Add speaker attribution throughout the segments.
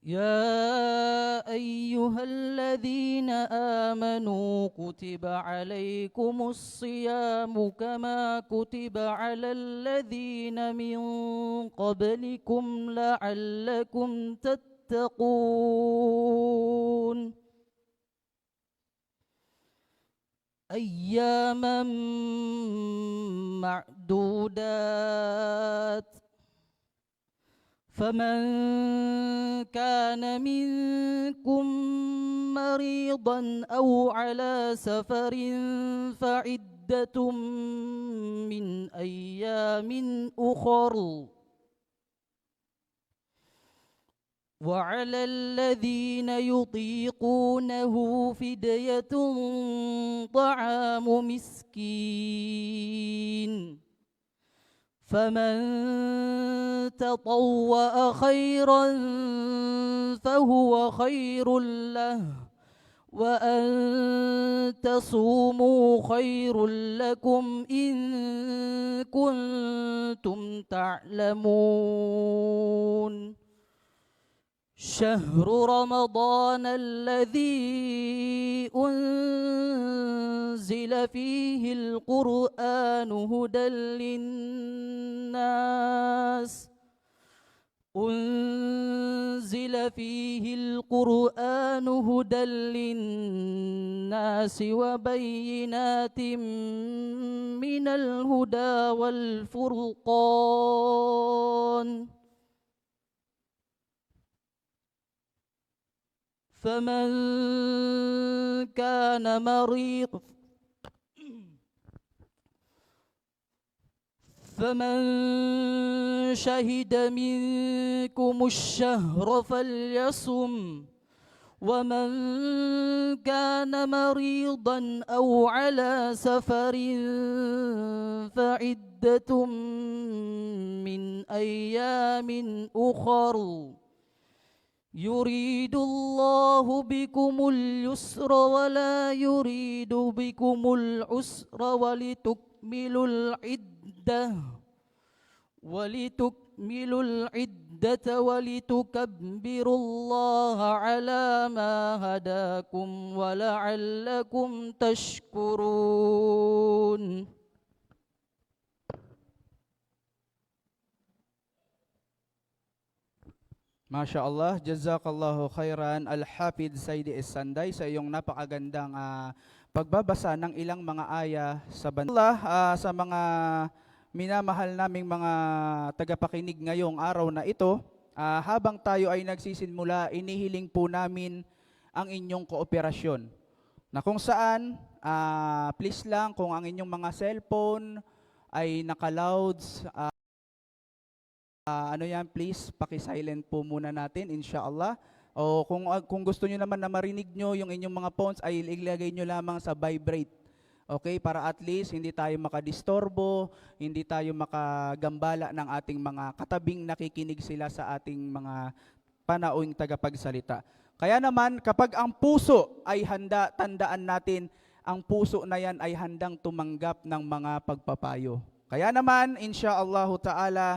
Speaker 1: يا أيها الذين آمنوا كتب عليكم الصيام كما كتب على الذين من قبلكم لعلكم تتقون أياما معدودات فمن كان منكم مريضا أو على سفر فعدة من أيام أخر وعلى الذين يطيقونه فدية طعام مسكين فمن تطوع خيرا فهو خير له وأن تصوموا خير لكم إن كنتم تعلمون شهر رمضان الذي أنزل فيه القرآن هدى للناس وبينات من الهدى والفرقان فمن شهد منكم الشهر فليصم ومن كان مريضا أو على سفر فعدة من أيام أخر يريد الله بكم اليسر ولا يريد بكم العسر ولتكملوا العدة ولتكبروا الله على ما هداكم ولعلكم تشكرون.
Speaker 2: Masya Allah, jazakallahu khairan Al-Hafidh Saidi Sanday sa iyong napakagandang pagbabasa ng ilang mga aya sa Allah. Sa mga minamahal naming mga tagapakinig ngayong araw na ito, habang tayo ay nagsisimula, inihiling po namin ang inyong kooperasyon. Na kung saan, please lang kung ang inyong mga cellphone ay naka-louds, please, paki-silent po muna natin, inshallah. O kung gusto niyo naman na marinig niyo yung inyong mga phones, ay ilagay niyo lamang sa vibrate. Okay, para at least hindi tayo makadistorbo, hindi tayo makagambala ng ating mga katabing nakikinig sila sa ating mga panauing tagapagsalita. Kaya naman, kapag ang puso ay handa, tandaan natin, ang puso na yan ay handang tumanggap ng mga pagpapayo. Kaya naman, insyaallah ta'ala,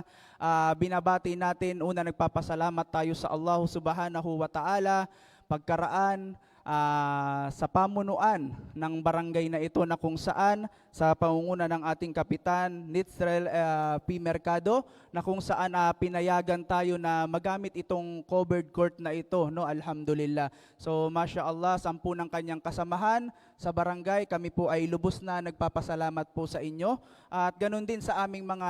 Speaker 2: binabati natin, una nagpapasalamat tayo sa Allah subhanahu wa ta'ala, pagkaraan sa pamunuan ng barangay na ito na kung saan sa pangunguna ng ating kapitan Nithrel P. Mercado, na kung saan pinayagan tayo na magamit itong covered court na ito, no? Alhamdulillah. So masya Allah, 10 ng kanyang kasamahan sa barangay, kami po ay lubos na nagpapasalamat po sa inyo. At ganun din sa aming mga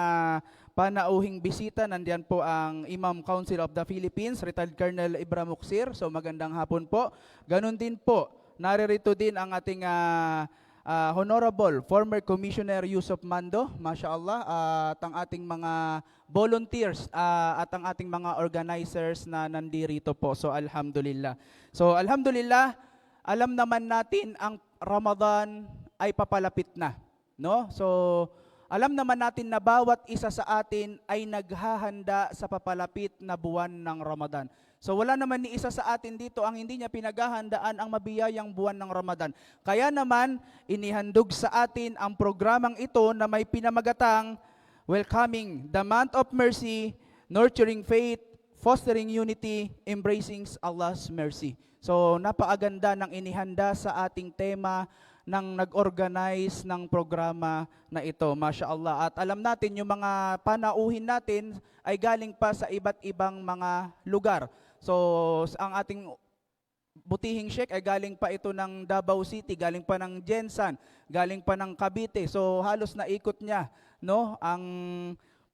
Speaker 2: panauhing bisita, nandiyan po ang Imam Council of the Philippines, Retired Colonel Ibra Muksir. So magandang hapon po. Ganun din po, naririto din ang ating Honorable former Commissioner Yusuf Mando, mashallah, at ang ating mga volunteers at ang ating mga organizers na nandirito po. So alhamdulillah. So alhamdulillah, alam naman natin ang Ramadan ay papalapit na, no? So alam naman natin na bawat isa sa atin ay naghahanda sa papalapit na buwan ng Ramadan. So wala naman ni isa sa atin dito ang hindi niya pinaghahandaan ang mabiyayang buwan ng Ramadan. Kaya naman, inihandog sa atin ang programang ito na may pinamagatang Welcoming the Month of Mercy, Nurturing Faith fostering unity, embracing Allah's mercy. So napakaganda ng inihanda sa ating tema ng nag-organize ng programa na ito, Masya Allah. At alam natin, yung mga panauhin natin ay galing pa sa iba't ibang mga lugar. So ang ating butihing Sheikh ay galing pa ito ng Davao City, galing pa ng Jensan, galing pa ng Cavite. So halos naikot niya, no, ang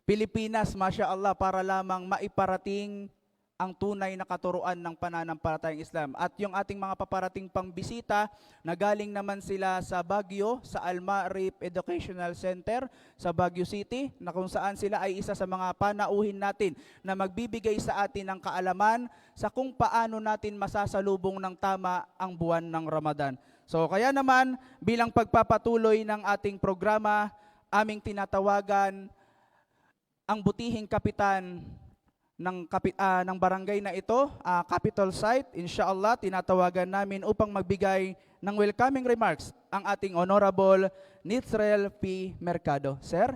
Speaker 2: Pilipinas, Masya Allah, para lamang maiparating ang tunay na katuruan ng pananampalatayang Islam. At yung ating mga paparating pang bisita, na galing naman sila sa Baguio, sa Al-Ma'rif Educational Center sa Baguio City, na kung saan sila ay isa sa mga panauhin natin na magbibigay sa atin ng kaalaman sa kung paano natin masasalubong ng tama ang buwan ng Ramadan. So kaya naman, bilang pagpapatuloy ng ating programa, aming tinatawagan ang butihing kapitan ng barangay na ito, capital site. Inshallah, tinatawagan namin upang magbigay ng welcoming remarks ang ating Honorable Nitsrel P. Mercado. Sir?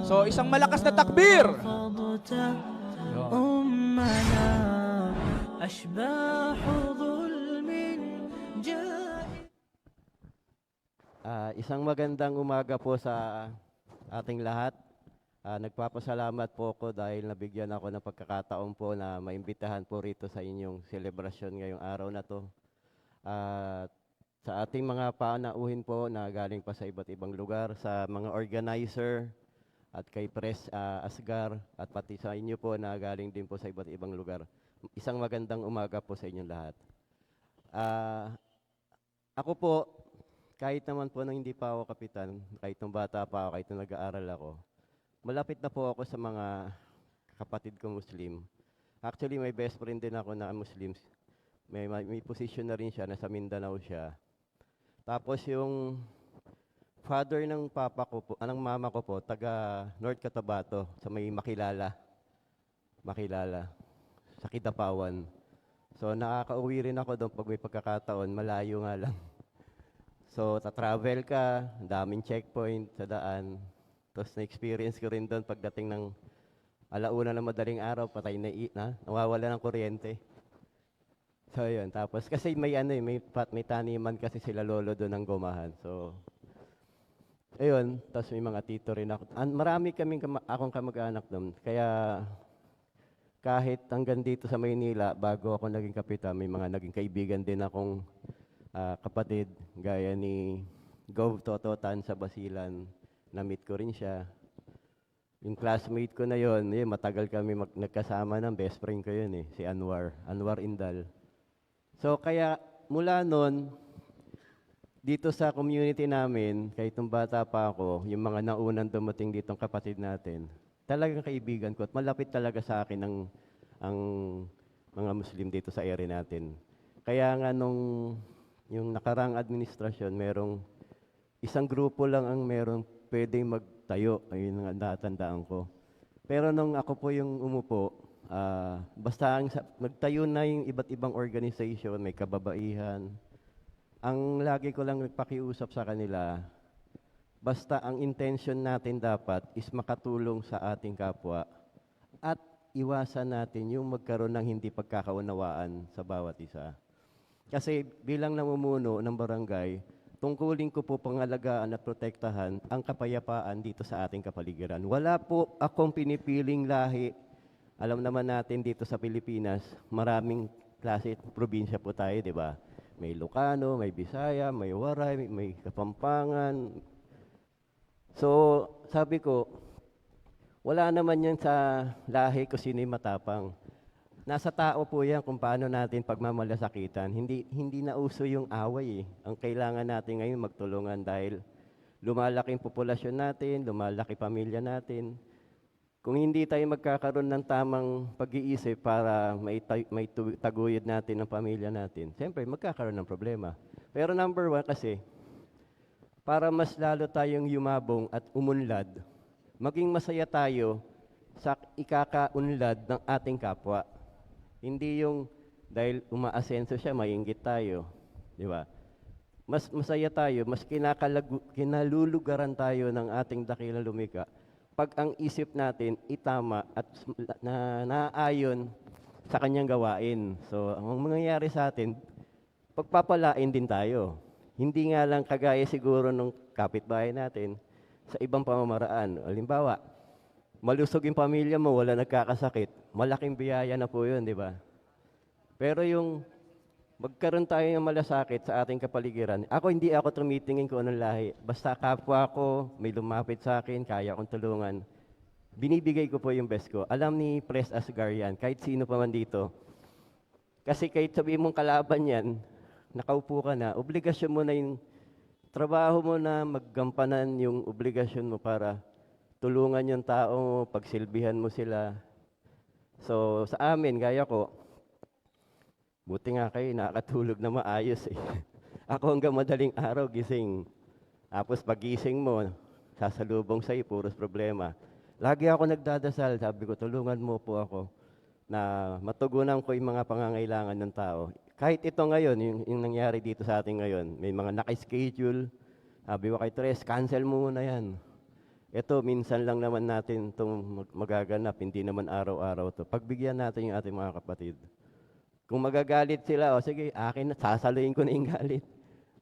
Speaker 2: So, isang malakas na takbir!
Speaker 3: Isang magandang umaga po sa ating lahat. Nagpapasalamat po ako dahil nabigyan ako ng pagkakataon po na maimbitahan po rito sa inyong selebrasyon ngayong araw na to. Sa ating mga panauhin po na galing pa sa iba't ibang lugar, sa mga organizer at kay Pres Asgar at pati sa inyo po na galing din po sa iba't ibang lugar. Isang magandang umaga po sa inyong lahat. Ako po, kahit naman po nung hindi pa ako kapitan, kahit nung bata pa ako, kahit nung nag-aaral ako, malapit na po ako sa mga kapatid ko Muslim. Actually, may best friend din ako na Muslim. May position na rin siya, nasa Mindanao siya. Tapos yung father ng papa ko po, ng mama ko po, taga North Cotabato, sa may Makilala, sa Kidapawan. So nakakauwi rin ako doon pag may pagkakataon, malayo nga lang. So, tatravel ka, daming checkpoint sa daan. Tapos na-experience ko rin doon pagdating ng alauna ng madaling araw, patay na nawawala ng kuryente. So, yun. Tapos, kasi may taniman kasi sila lolo doon ng Gomahan. So, ayun. Tapos may mga tito rin ako. Marami akong kamag-anak doon. Kaya, kahit hanggang dito sa Maynila, bago ako naging kapitan, may mga naging kaibigan din akong kapatid, gaya ni Gov Tototan sa Basilan, na-meet ko rin siya. Yung classmate ko na yon, matagal kami nagkasama ng best friend ko yun si Anwar Indal. So kaya mula noon, dito sa community namin, kahit nung bata pa ako, yung mga naunang dumating ditong kapatid natin, talagang kaibigan ko at malapit talaga sa akin ang mga Muslim dito sa area natin. Kaya nga yung nakarang administrasyon, merong isang grupo lang ang merong pwedeng magtayo. Ayun ang natandaan ko. Pero nung ako po yung umupo, basta magtayo na yung iba't ibang organization, may kababaihan. Ang lagi ko lang nagpakiusap sa kanila, basta ang intention natin dapat is makatulong sa ating kapwa at iwasan natin yung magkaroon ng hindi pagkakaunawaan sa bawat isa. Kasi bilang namumuno ng barangay, tungkulin ko po pangalagaan at protektahan ang kapayapaan dito sa ating kapaligiran. Wala po akong pinipiling lahi. Alam naman natin dito sa Pilipinas, maraming klase at probinsya po tayo, di ba? May Ilocano, may Bisaya, may Waray, may Kapampangan. So, sabi ko, wala naman yan sa lahi kung sino'y matapang. Nasa tao po yan kung paano natin pagmamalasakitan. Hindi na uso yung away. Ang kailangan natin ngayon magtulungan dahil lumalaki ang populasyon natin, lumalaki pamilya natin. Kung hindi tayo magkakaroon ng tamang pag-iisip para may taguyod natin ng pamilya natin, siyempre magkakaroon ng problema. Pero number one kasi, para mas lalo tayong yumabong at umunlad, maging masaya tayo sa ikakaunlad ng ating kapwa. Hindi yung dahil umaasenso siya, mainggit tayo. Di ba? Mas masaya tayo, mas kinalulugaran tayo ng ating dakilang lumika pag ang isip natin itama at naayon sa kanyang gawain. So, ang mangyayari sa atin, pagpapalain din tayo. Hindi nga lang kagaya siguro nung kapitbahay natin sa ibang pamamaraan. Halimbawa, malusog yung pamilya mo, wala nagkakasakit, malaking biyaya na po yun, di ba? Pero yung magkaroon tayo ng malasakit sa ating kapaligiran, hindi ako tumitingin kung anong lahi. Basta kapwa ko, may lumapit sa akin, kaya akong tulungan. Binibigay ko po yung best ko. Alam ni Pres Asgar yan, kahit sino pa man dito. Kasi kahit sabihin mong kalaban yan, nakaupo ka na, obligasyon mo na yung trabaho mo na maggampanan yung obligasyon mo para tulungan yung tao mo, pagsilbihan mo sila. So, sa amin, gaya ko, buti nga kayo, nakakatulog na maayos eh. Ako hanggang madaling araw, gising. Tapos pagising mo, sasalubong sa'yo, puros problema. Lagi ako nagdadasal, sabi ko, tulungan mo po ako na matugunan ko yung mga pangangailangan ng tao. Kahit ito ngayon, yung nangyari dito sa atin ngayon, may mga naka-schedule. Sabi ko kay Tres, cancel mo muna yan. Ito, minsan lang naman natin itong magaganap, hindi naman araw-araw to. Pagbigyan natin yung ating mga kapatid. Kung magagalit sila, sige, akin na, sasaluhin ko na yung galit.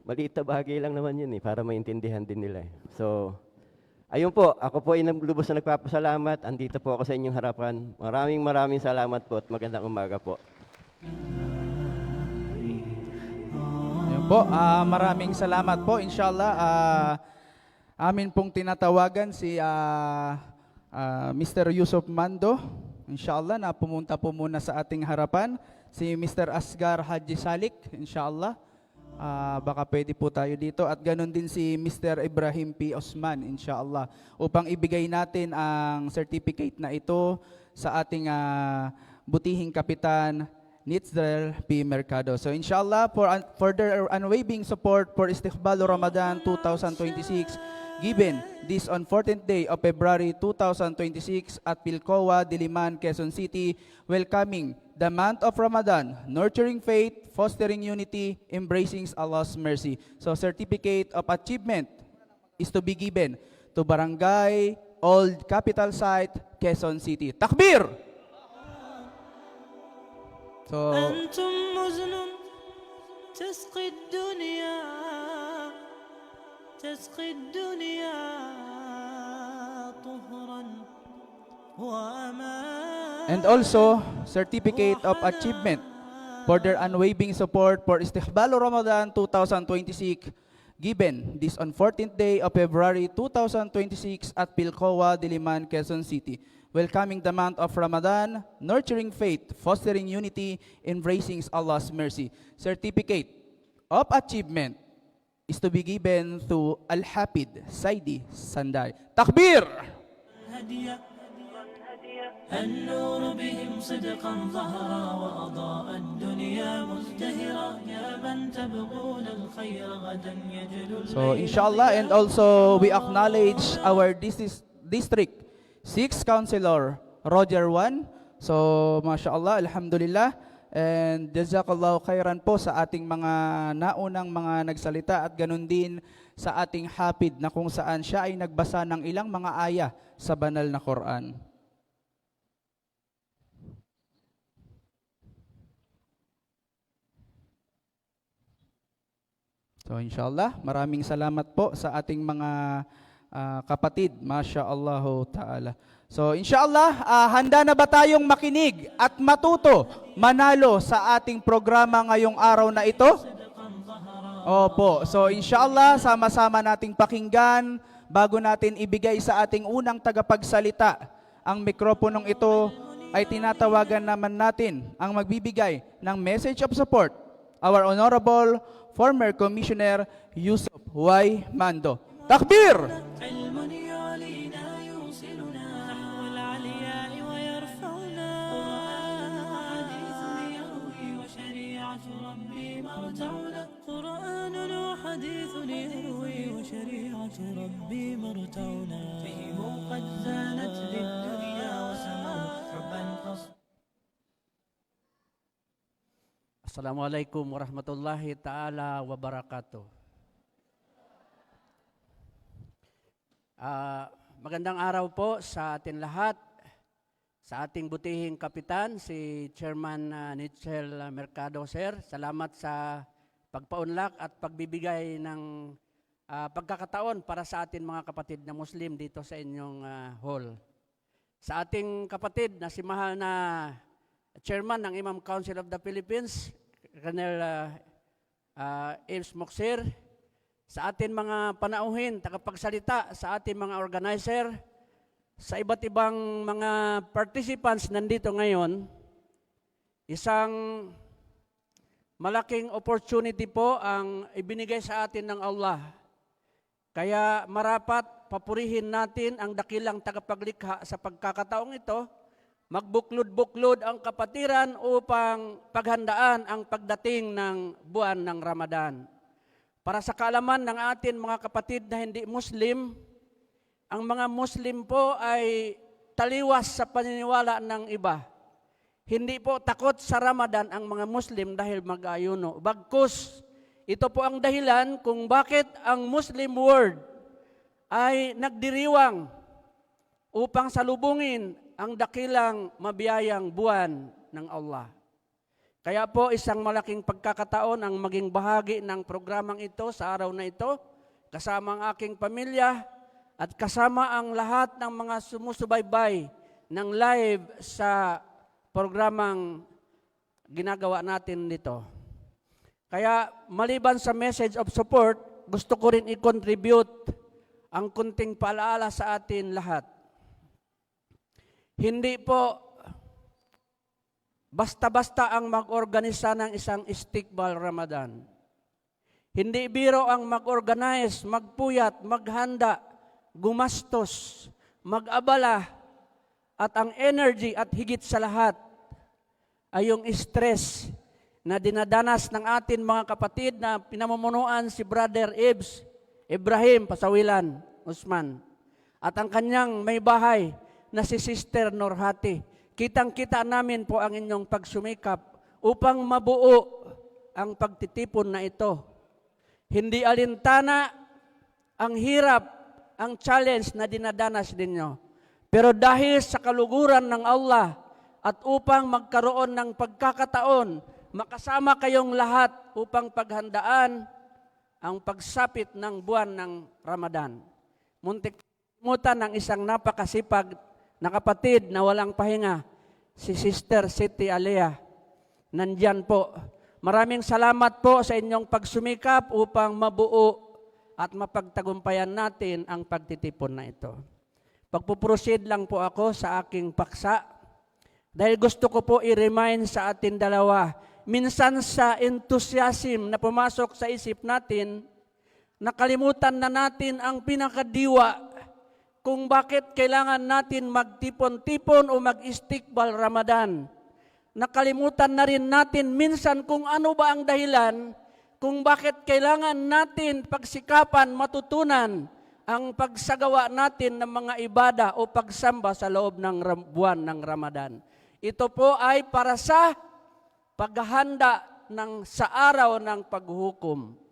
Speaker 3: Maliit na bagay lang naman yun para maintindihan din nila. So, ayun po, ako po ay lubos na nagpapasalamat. Andito po ako sa inyong harapan. Maraming salamat po at magandang umaga po.
Speaker 2: Ayun po, maraming salamat po. Inshallah, amin pong tinatawagan si Mr. Yusuf Mando. Inshallah, na pumunta po muna sa ating harapan. Si Mr. Asgar Haji Salik, inshallah. Baka pwede po tayo dito. At ganun din si Mr. Ibrahim P. Osman, inshallah. Upang ibigay natin ang certificate na ito sa ating butihing kapitan, Nitzrel P. Mercado. So inshallah, for their unwavering support for Istiqbal Ramadan 2026, given this on 14th day of February 2026 at Pilcoa, Diliman, Quezon City, welcoming the month of Ramadan, nurturing faith, fostering unity, embracing Allah's mercy. So certificate of achievement is to be given to Barangay Old Capital Site, Quezon City. Takbir! So,
Speaker 4: أنتم مزن تسقي الدنيا طهرا وأمان.
Speaker 2: and also, certificate of achievement for their unwavering support for Istiqbal Ramadan 2026, given this on 14th day of February 2026 at Pilcoa, Diliman, Quezon City. Welcoming the month of Ramadan, nurturing faith, fostering unity, embracing Allah's mercy. Certificate of achievement is to be given to Al-Hafid Saidi Sanday. Takbir!
Speaker 4: النور بهم صدقا ظهرا وأضاء الدنيا مزدهرا يا من تبغون الخير غدا يجلو.
Speaker 2: So inshallah, and also we acknowledge our district 6 Councilor Roger 1. So mashallah, alhamdulillah, and jazakallahu khairan po sa ating mga naunang mga nagsalita at ganun din sa ating hapid na kung saan siya ay nagbasa ng ilang mga aya sa banal na Quran. So inshallah, maraming salamat po sa ating mga kapatid, Masya ta'ala. So inshallah, handa na ba tayong makinig at matuto, manalo sa ating programa ngayong araw na ito? Opo, so inshallah, sama-sama nating pakinggan bago natin ibigay sa ating unang tagapagsalita. Ang mikroponong ito ay tinatawagan naman natin ang magbibigay ng message of support, our Honorable former Commissioner Yusuf Y. Mando. Takbir!
Speaker 4: علم يعلينا يوصلنا نحو العلياء ويرفعنا حديث يروي وشريعة ربي مرتعنا قرآن وحديث يروي وشريعة ربي مرتعنا فيه قد زانت للدنيا وسموا حبا قصد.
Speaker 1: Assalamualaikum warahmatullahi ta'ala wabarakatuh. Magandang araw po sa atin lahat. Sa ating butihing kapitan, si Chairman Nitchel Mercado, sir. Salamat sa pagpaunlak at pagbibigay ng pagkakataon para sa atin mga kapatid na Muslim dito sa inyong hall. Sa ating kapatid na si mahal na Chairman ng Imam Council of the Philippines, Colonel Ames Moksir, sa atin mga panauhin, tagapagsalita, sa ating mga organizer, sa iba't ibang mga participants nandito ngayon, isang malaking opportunity po ang ibinigay sa atin ng Allah. Kaya marapat papurihin natin ang dakilang tagapaglikha sa pagkakataong ito, magbuklod-buklod ang kapatiran upang paghandaan ang pagdating ng buwan ng Ramadan. Para sa kaalaman ng atin mga kapatid na hindi Muslim, ang mga Muslim po ay taliwas sa paniniwala ng iba. Hindi po takot sa Ramadan ang mga Muslim dahil mag-ayuno. Bagkus, ito po ang dahilan kung bakit ang Muslim world ay nagdiriwang upang salubungin ang dakilang mabiyayang buwan ng Allah. Kaya po isang malaking pagkakataon ang maging bahagi ng programang ito sa araw na ito, kasama ang aking pamilya at kasama ang lahat ng mga sumusubaybay ng live sa programang ginagawa natin dito. Kaya maliban sa message of support, gusto ko rin i-contribute ang kunting paalaala sa atin lahat. Hindi po basta-basta ang mag-organisa ng isang istiqbal Ramadan. Hindi biro ang mag-organize, magpuyat, maghanda, gumastos, mag-abala, at ang energy at higit sa lahat ay yung stress na dinadanas ng atin mga kapatid na pinamumunuan si Brother Ibrahim Pasawilan Usman at ang kanyang may bahay na si Sister Norhati. Kitang-kita namin po ang inyong pagsumikap upang mabuo ang pagtitipon na ito. Hindi alintana ang hirap, ang challenge na dinadanas ninyo. Pero dahil sa kaluguran ng Allah at upang magkaroon ng pagkakataon, makasama kayong lahat upang paghandaan ang pagsapit ng buwan ng Ramadan. Muntik mutan ng isang napakasipag na kapatid na walang pahinga, si Sister Siti Alea. Nandyan po. Maraming salamat po sa inyong pagsumikap upang mabuo at mapagtagumpayan natin ang pagtitipon na ito. Pagpuproceed lang po ako sa aking paksa dahil gusto ko po i-remind sa atin dalawa. Minsan sa enthusiasm na pumasok sa isip natin, nakalimutan na natin ang pinakadiwa kung bakit kailangan natin magtipon-tipon o mag-istiqbal Ramadan. Nakalimutan na rin natin minsan kung ano ba ang dahilan kung bakit kailangan natin pagsikapan, matutunan ang pagsagawa natin ng mga ibada o pagsamba sa loob ng buwan ng Ramadan. Ito po ay para sa paghahanda sa araw ng paghuhukom.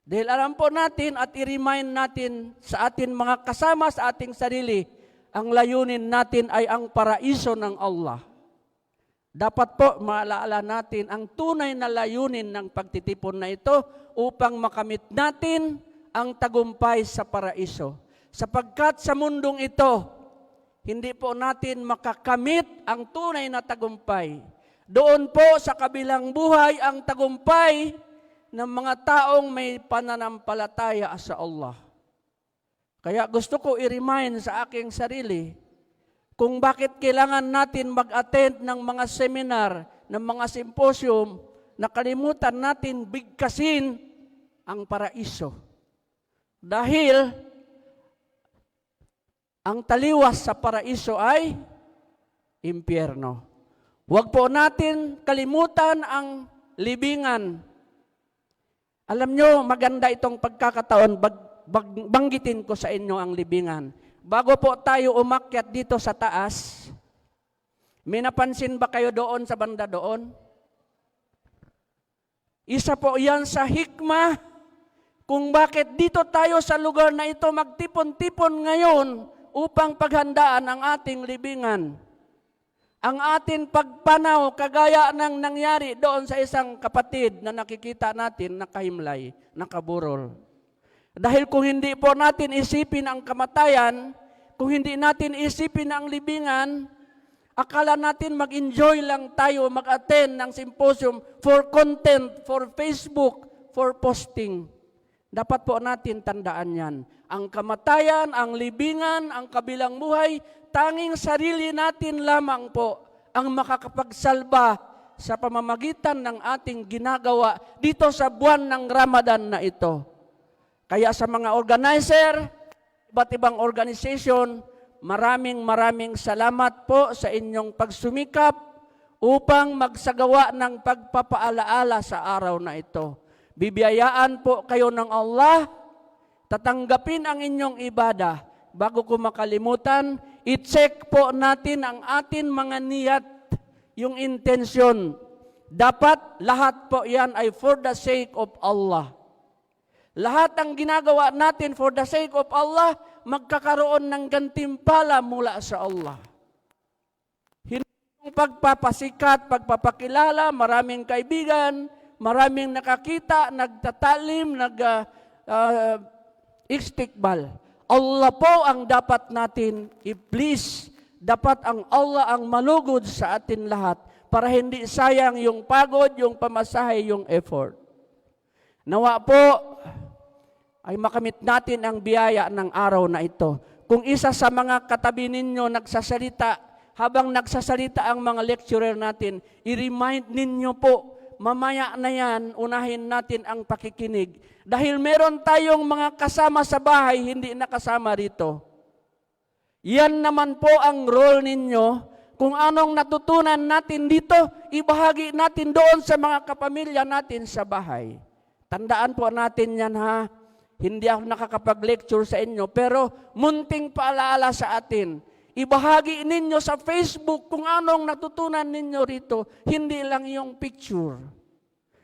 Speaker 1: Dahil alam po natin at i-remind natin sa atin mga kasama sa ating sarili, ang layunin natin ay ang paraiso ng Allah. Dapat po maalaala natin ang tunay na layunin ng pagtitipon na ito upang makamit natin ang tagumpay sa paraiso. Sapagkat sa mundong ito, hindi po natin makakamit ang tunay na tagumpay. Doon po sa kabilang buhay ang tagumpay ng mga taong may pananampalataya sa Allah. Kaya gusto ko i-remind sa aking sarili kung bakit kailangan natin mag-attend ng mga seminar, ng mga symposium, na kalimutan natin bigkasin ang paraiso. Dahil ang taliwas sa paraiso ay impyerno. Huwag po natin kalimutan ang libingan. Alam nyo, maganda itong pagkakataon, banggitin ko sa inyo ang libingan. Bago po tayo umakyat dito sa taas, may napansin ba kayo doon sa banda doon? Isa po yan sa hikmah kung bakit dito tayo sa lugar na ito magtipon-tipon ngayon upang paghandaan ang ating libingan. Ang ating pagpanaw, kagaya ng nangyari doon sa isang kapatid na nakikita natin, nakahimlay, nakaburol. Dahil kung hindi po natin isipin ang kamatayan, kung hindi natin isipin ang libingan, akala natin mag-enjoy lang tayo, mag-attend ng symposium for content, for Facebook, for posting. Dapat po natin tandaan yan. Ang kamatayan, ang libingan, ang kabilang buhay, tanging sarili natin lamang po ang makakapagsalba sa pamamagitan ng ating ginagawa dito sa buwan ng Ramadan na ito. Kaya sa mga organizer, iba't ibang organization, maraming salamat po sa inyong pagsumikap upang magsagawa ng pagpapaalaala sa araw na ito. Bibiyayaan po kayo ng Allah, tatanggapin ang inyong ibadah. Bago ko makalimutan, i-check po natin ang atin mga niyat, yung intensyon. Dapat lahat po yan ay for the sake of Allah. Lahat ang ginagawa natin for the sake of Allah, magkakaroon ng gantimpala mula sa Allah. Hindi yung pagpapasikat, pagpapakilala, maraming kaibigan, maraming nakakita, nagtatalim, istikbal. Allah po ang dapat natin i-please. Dapat ang Allah ang malugod sa atin lahat para hindi sayang yung pagod, yung pamasahe, yung effort. Nawa po ay makamit natin ang biyaya ng araw na ito. Kung isa sa mga katabi ninyo nagsasalita, habang nagsasalita ang mga lecturer natin, i-remind ninyo po, mamaya na yan, unahin natin ang pakikinig. Dahil meron tayong mga kasama sa bahay, hindi nakasama rito. Yan naman po ang role ninyo. Kung anong natutunan natin dito, ibahagi natin doon sa mga kapamilya natin sa bahay. Tandaan po natin yan ha. Hindi ako nakakapag-lecture sa inyo, pero munting paalaala sa atin. Ibahagi ninyo sa Facebook kung anong natutunan ninyo rito, hindi lang yung picture.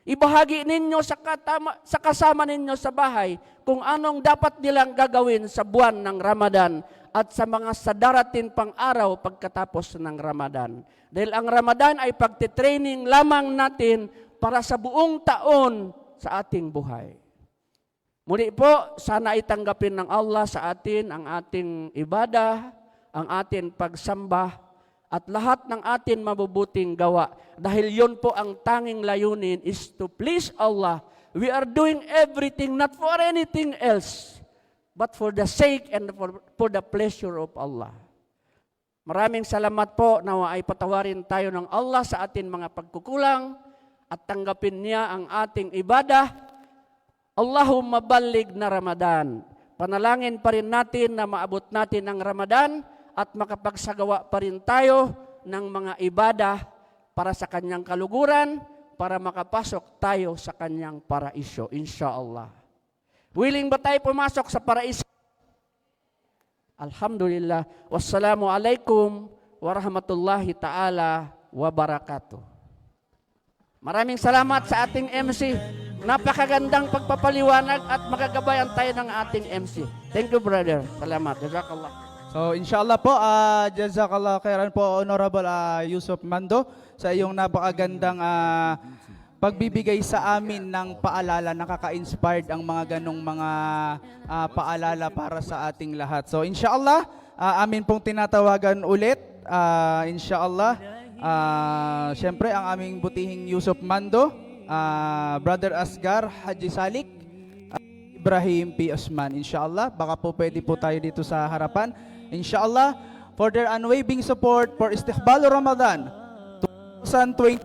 Speaker 1: Ibahagi ninyo sa kasama ninyo sa bahay kung anong dapat nilang gagawin sa buwan ng Ramadan at sa mga darating pang araw pagkatapos ng Ramadan. Dahil ang Ramadan ay pagtitraining lamang natin para sa buong taon sa ating buhay. Muli po, sana ay tanggapin ng Allah sa atin ang ating ibadah, ang ating pagsamba, at lahat ng atin mabubuting gawa. Dahil yon po ang tanging layunin is to please Allah. We are doing everything not for anything else, but for the sake and for the pleasure of Allah. Maraming salamat po, nawa ay patawarin tayo ng Allah sa atin mga pagkukulang at tanggapin niya ang ating ibadah. Allahumma balligh na Ramadan. Panalangin pa rin natin na maabot natin ang Ramadan at makapagsagawa pa rin tayo ng mga ibadah para sa kanyang kaluguran, para makapasok tayo sa kanyang paraiso, insyaAllah. Willing ba tayo pumasok sa paraiso? Alhamdulillah. Wassalamu alaikum warahmatullahi ta'ala wabarakatuh. Maraming salamat sa ating MC. Napakagandang pagpapaliwanag at magagabayan tayo ng ating MC. Thank you, brother. Salamat. Jazakallah.
Speaker 2: So inshallah po, jazakallah khairan po Honorable Yusuf Mando sa iyong napakagandang pagbibigay sa amin ng paalala, nakaka-inspired ang mga ganong mga paalala para sa ating lahat. So inshallah, amin pong tinatawagan ulit, inshallah, syempre ang aming butihing Yusuf Mando, Brother Asgar Haji Salik, Ibrahim P. Osman, inshallah, baka po pwede po tayo dito sa harapan. Inshallah, for their unwavering support for Istiqbal Ramadan 2020,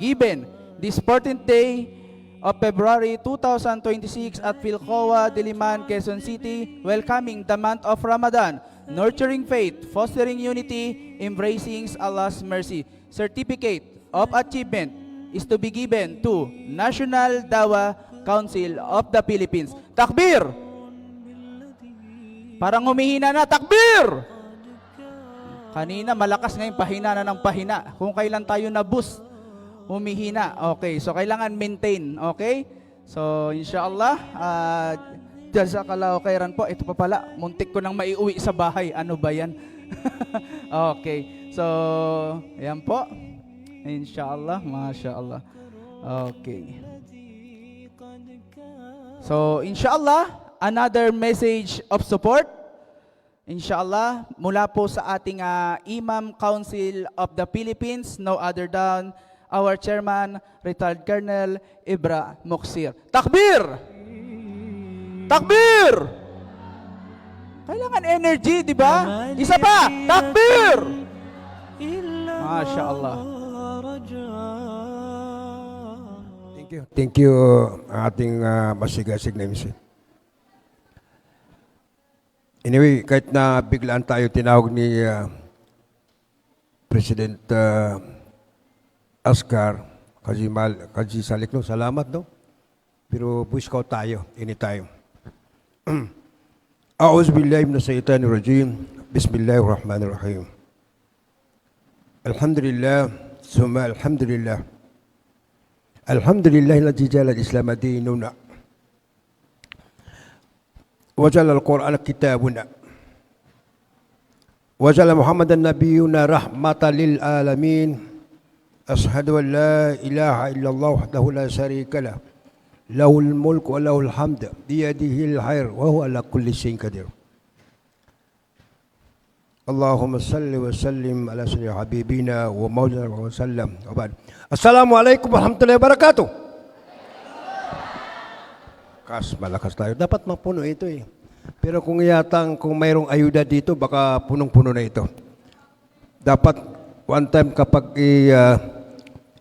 Speaker 2: given this 14th day of February 2026 at Philcoa, Diliman, Quezon City, welcoming the month of Ramadan, nurturing faith, fostering unity, embracing Allah's mercy. Certificate of achievement is to be given to National Dawa Council of the Philippines. Takbir! Parang humihina na, takbir! Kanina, malakas ngayon, pahina na ng pahina. Kung kailan tayo na-boost, humihina. Okay, so kailangan maintain, okay? So, inshallah, Jazakallahu khairan po. Ito pa pala, muntik ko nang maiuwi sa bahay. Ano ba yan? Okay. So, ayan po. Inshallah, mashallah. Okay. So, inshallah, another message of support. Inshallah, mula po sa ating Imam Council of the Philippines, no other than our chairman, retired Colonel Ibra Moksir. Takbir! Takbir! Kailangan energy, di ba? Isa pa! Takbir! Masya Allah.
Speaker 5: Thank you, ating masigasig na MC. Anyway, kahit na biglaan tayo tinawag ni President Oscar Kaji Salik, no? Salamat, no? Pero Boy Scout tayo, anytime. A'udzu billahi minash shaitanir rajim. Bismillahirrahmanirrahim. Alhamdulillah, summa alhamdulillah. Alhamdulillah alladzi ja'ala al-islam dinuna. Wa ja'ala al-Qur'ana kitabuna. Wa ja'ala Muhammadan nabiyyuna rahmatan lil alamin. Ashhadu an la ilaha illallah wahdahu la syarika lah. Lahul mulku wa lahul hamd. Biyadihil khair wa huwa ala kulli syai'in qadir. Allahumma salli wa sallim ala sayyidina habibina wa maulana wa sallam. Assalamualaikum warahmatullahi wabarakatuh. Malakas tayo. Dapat mapuno ito eh. Pero kung mayroong ayuda dito, baka punong-puno na ito. Dapat one time kapag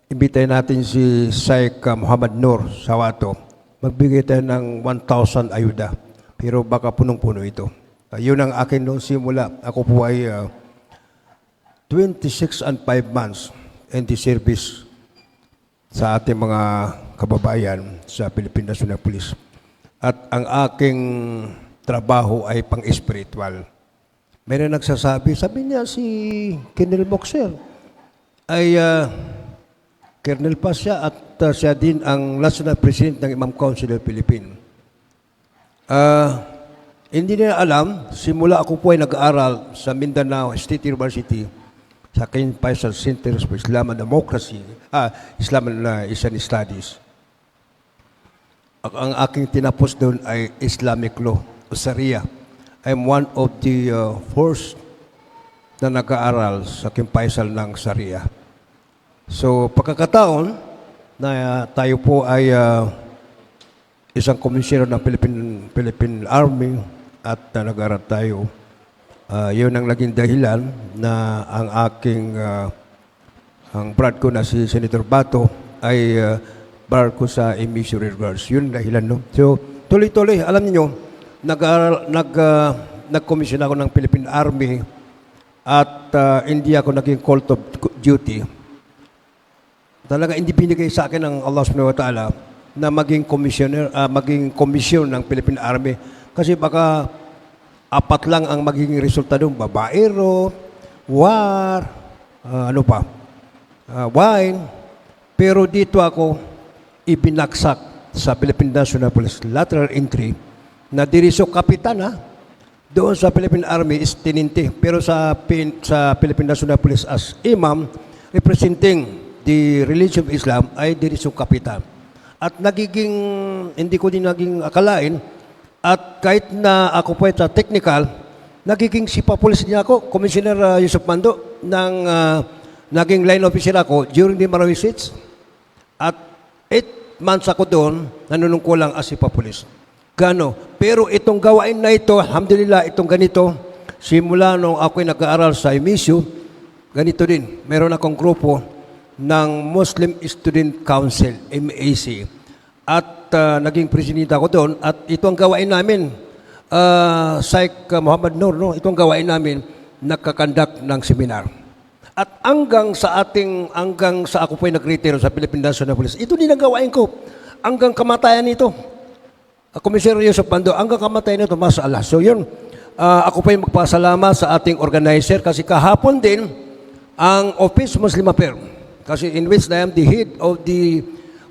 Speaker 5: imbitahin natin si Sheikh Muhammad Nur Sawato, magbigay tayo ng 1,000 ayuda. Pero baka punong-puno ito. Yun ang akin noong simula. Ako po ay 26 and 5 months in the service sa ating mga kababayan sa Philippine National Police. At ang aking trabaho ay pang-spiritual. Mayroon nagsasabi, sabi niya si Colonel Moksir ay Colonel pa siya at siya din ang National President ng Imam Council of the Philippines. Hindi nila alam, simula ako po ay nag-aaral sa Mindanao State University sa King Faisal Center for Islam and Democracy, Islam and Asian Studies. Ang aking tinapos doon ay Islamic Law o Sharia. I'm one of the first na nag-aaral sa King Faisal ng Sharia. So, pagkakataon na tayo po ay isang komisyonero ng Philippine Army at nag-aaral tayo, yun ang naging dahilan na ang aking ang brad ko na si Senator Bato ay bar ko sa Missouri Girls. Yun ang dahilan, no? So, tuloy-tuloy, alam niyo, nag-commission ako ng Philippine Army at hindi ako naging call to duty. Talaga hindi binigay sa akin ng Allah subhanahu wa ta'ala na maging komisyon ng Philippine Army. Kasi baka 4 lang ang magiging resulta doon. Babaero, war, wine. Pero dito ako ibinagsak sa Philippine National Police lateral entry na diriso kapitan doon sa Philippine Army is tininte. Pero sa Philippine National Police as imam representing the religion of Islam ay diriso kapitan. At hindi ko din naging akalain, at kahit na ako po sa technical, nagiging sipa-police din ako, Commissioner Yusuf Mando, naging line officer ako during the Marawi Seats. At 8 months ako doon, nanunungkulang as sipa-police. Pero itong gawain na ito, alhamdulillah, itong ganito, simula nung ako'y nag-aaral sa MSU, ganito din. Meron akong grupo ng Muslim Student Council, MAC. At naging presidente ako doon. At ito ang gawain namin, Sheikh Muhammad Nur, no? Ito ang gawain namin, nagkakandak ng seminar. At hanggang sa ako po'y nag-retiro sa Philippine National Police, ito din ang gawain ko. Hanggang kamatayan nito. Komisario Yusuf Mando, hanggang kamatayan nito, mashallah. So yun, ako po'y magpasalamat sa ating organizer kasi kahapon din, ang Office Muslim Affairs, kasi in which I am the head of the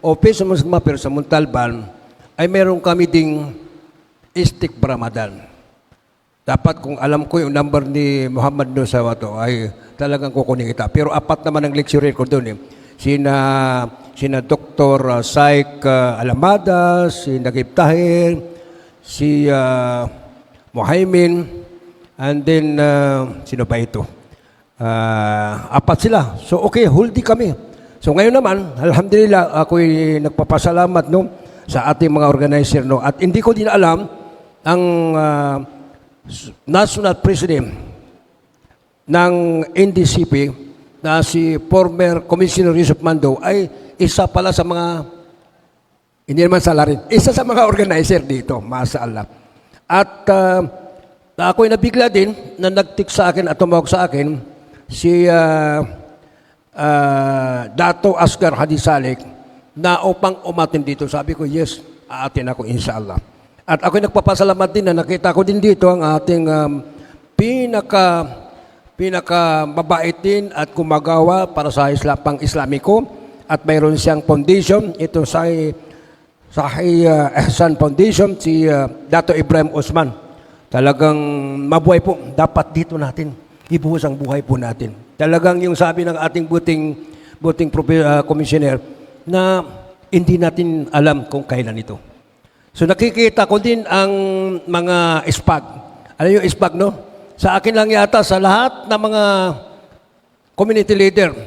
Speaker 5: Office of Muslim Affairs sa Montalban, ay meron kami ding Istik Ramadan. Dapat kung alam ko yung number ni Muhammad doon sa wato ay talagang kukunin kita. Pero apat naman ang lecturer ko doon eh. Sina Dr. Saik Alamada, si Nagib Tahir, si Muhaimin, and then sino ba ito? Apat sila. So okay, huldi kami. So ngayon naman, alhamdulillah, ako'y nagpapasalamat no, sa ating mga organizer. No? At hindi ko din alam ang National President ng NDCP na si former Commissioner Yusuf Mando ay isa pala sa mga, hindi naman salarin, isa sa mga organizer dito, mashallah. At ako'y nabigla din na nag-text sa akin at tumawag sa akin si Dato Asgar Hadisalik na upang umatin dito. Sabi ko, yes, aatin ako inshallah. At ako'y nagpapasalamat din na nakita ko din dito ang ating pinaka mabait din at kumagawa para sa pang-Islamiko at mayroon siyang foundation, ito sa Ihsan Foundation, si Dato Ibrahim Osman. Talagang mabuhay po. Dapat dito natin ibuhos ang buhay po natin. Talagang yung sabi ng ating buting commissioner na hindi natin alam kung kailan ito. So nakikita ko din ang mga SPAG. Alam yung SPAG, no? Sa akin lang yata, sa lahat ng mga community leader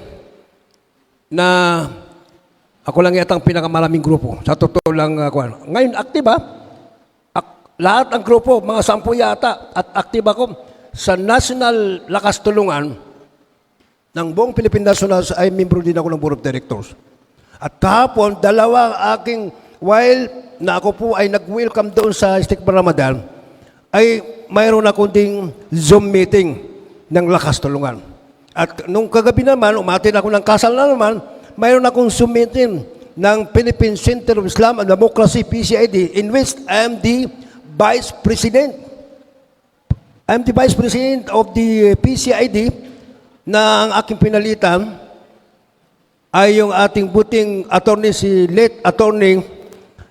Speaker 5: na ako lang yata ang pinakamaraming grupo. Sa totoo lang ako. Ngayon, active ha? Lahat ng grupo, mga 10 yata, at active ako sa National Lakas Tulungan ng buong Philippine National ay membro din ako ng Board of Directors. At kahapon, while na ako po ay nag-welcome doon sa Istik Ramadan, ay mayroon ako ding Zoom meeting ng Lakas Tulungan. At nung kagabi naman, umatin ako ng kasal na naman, mayroon akong Zoom meeting ng Philippine Center of Islam and Democracy, PCID, in which I am the Vice President. I am the Vice President of the PCID na ang aking pinalitan ay yung ating buting attorney, si late attorney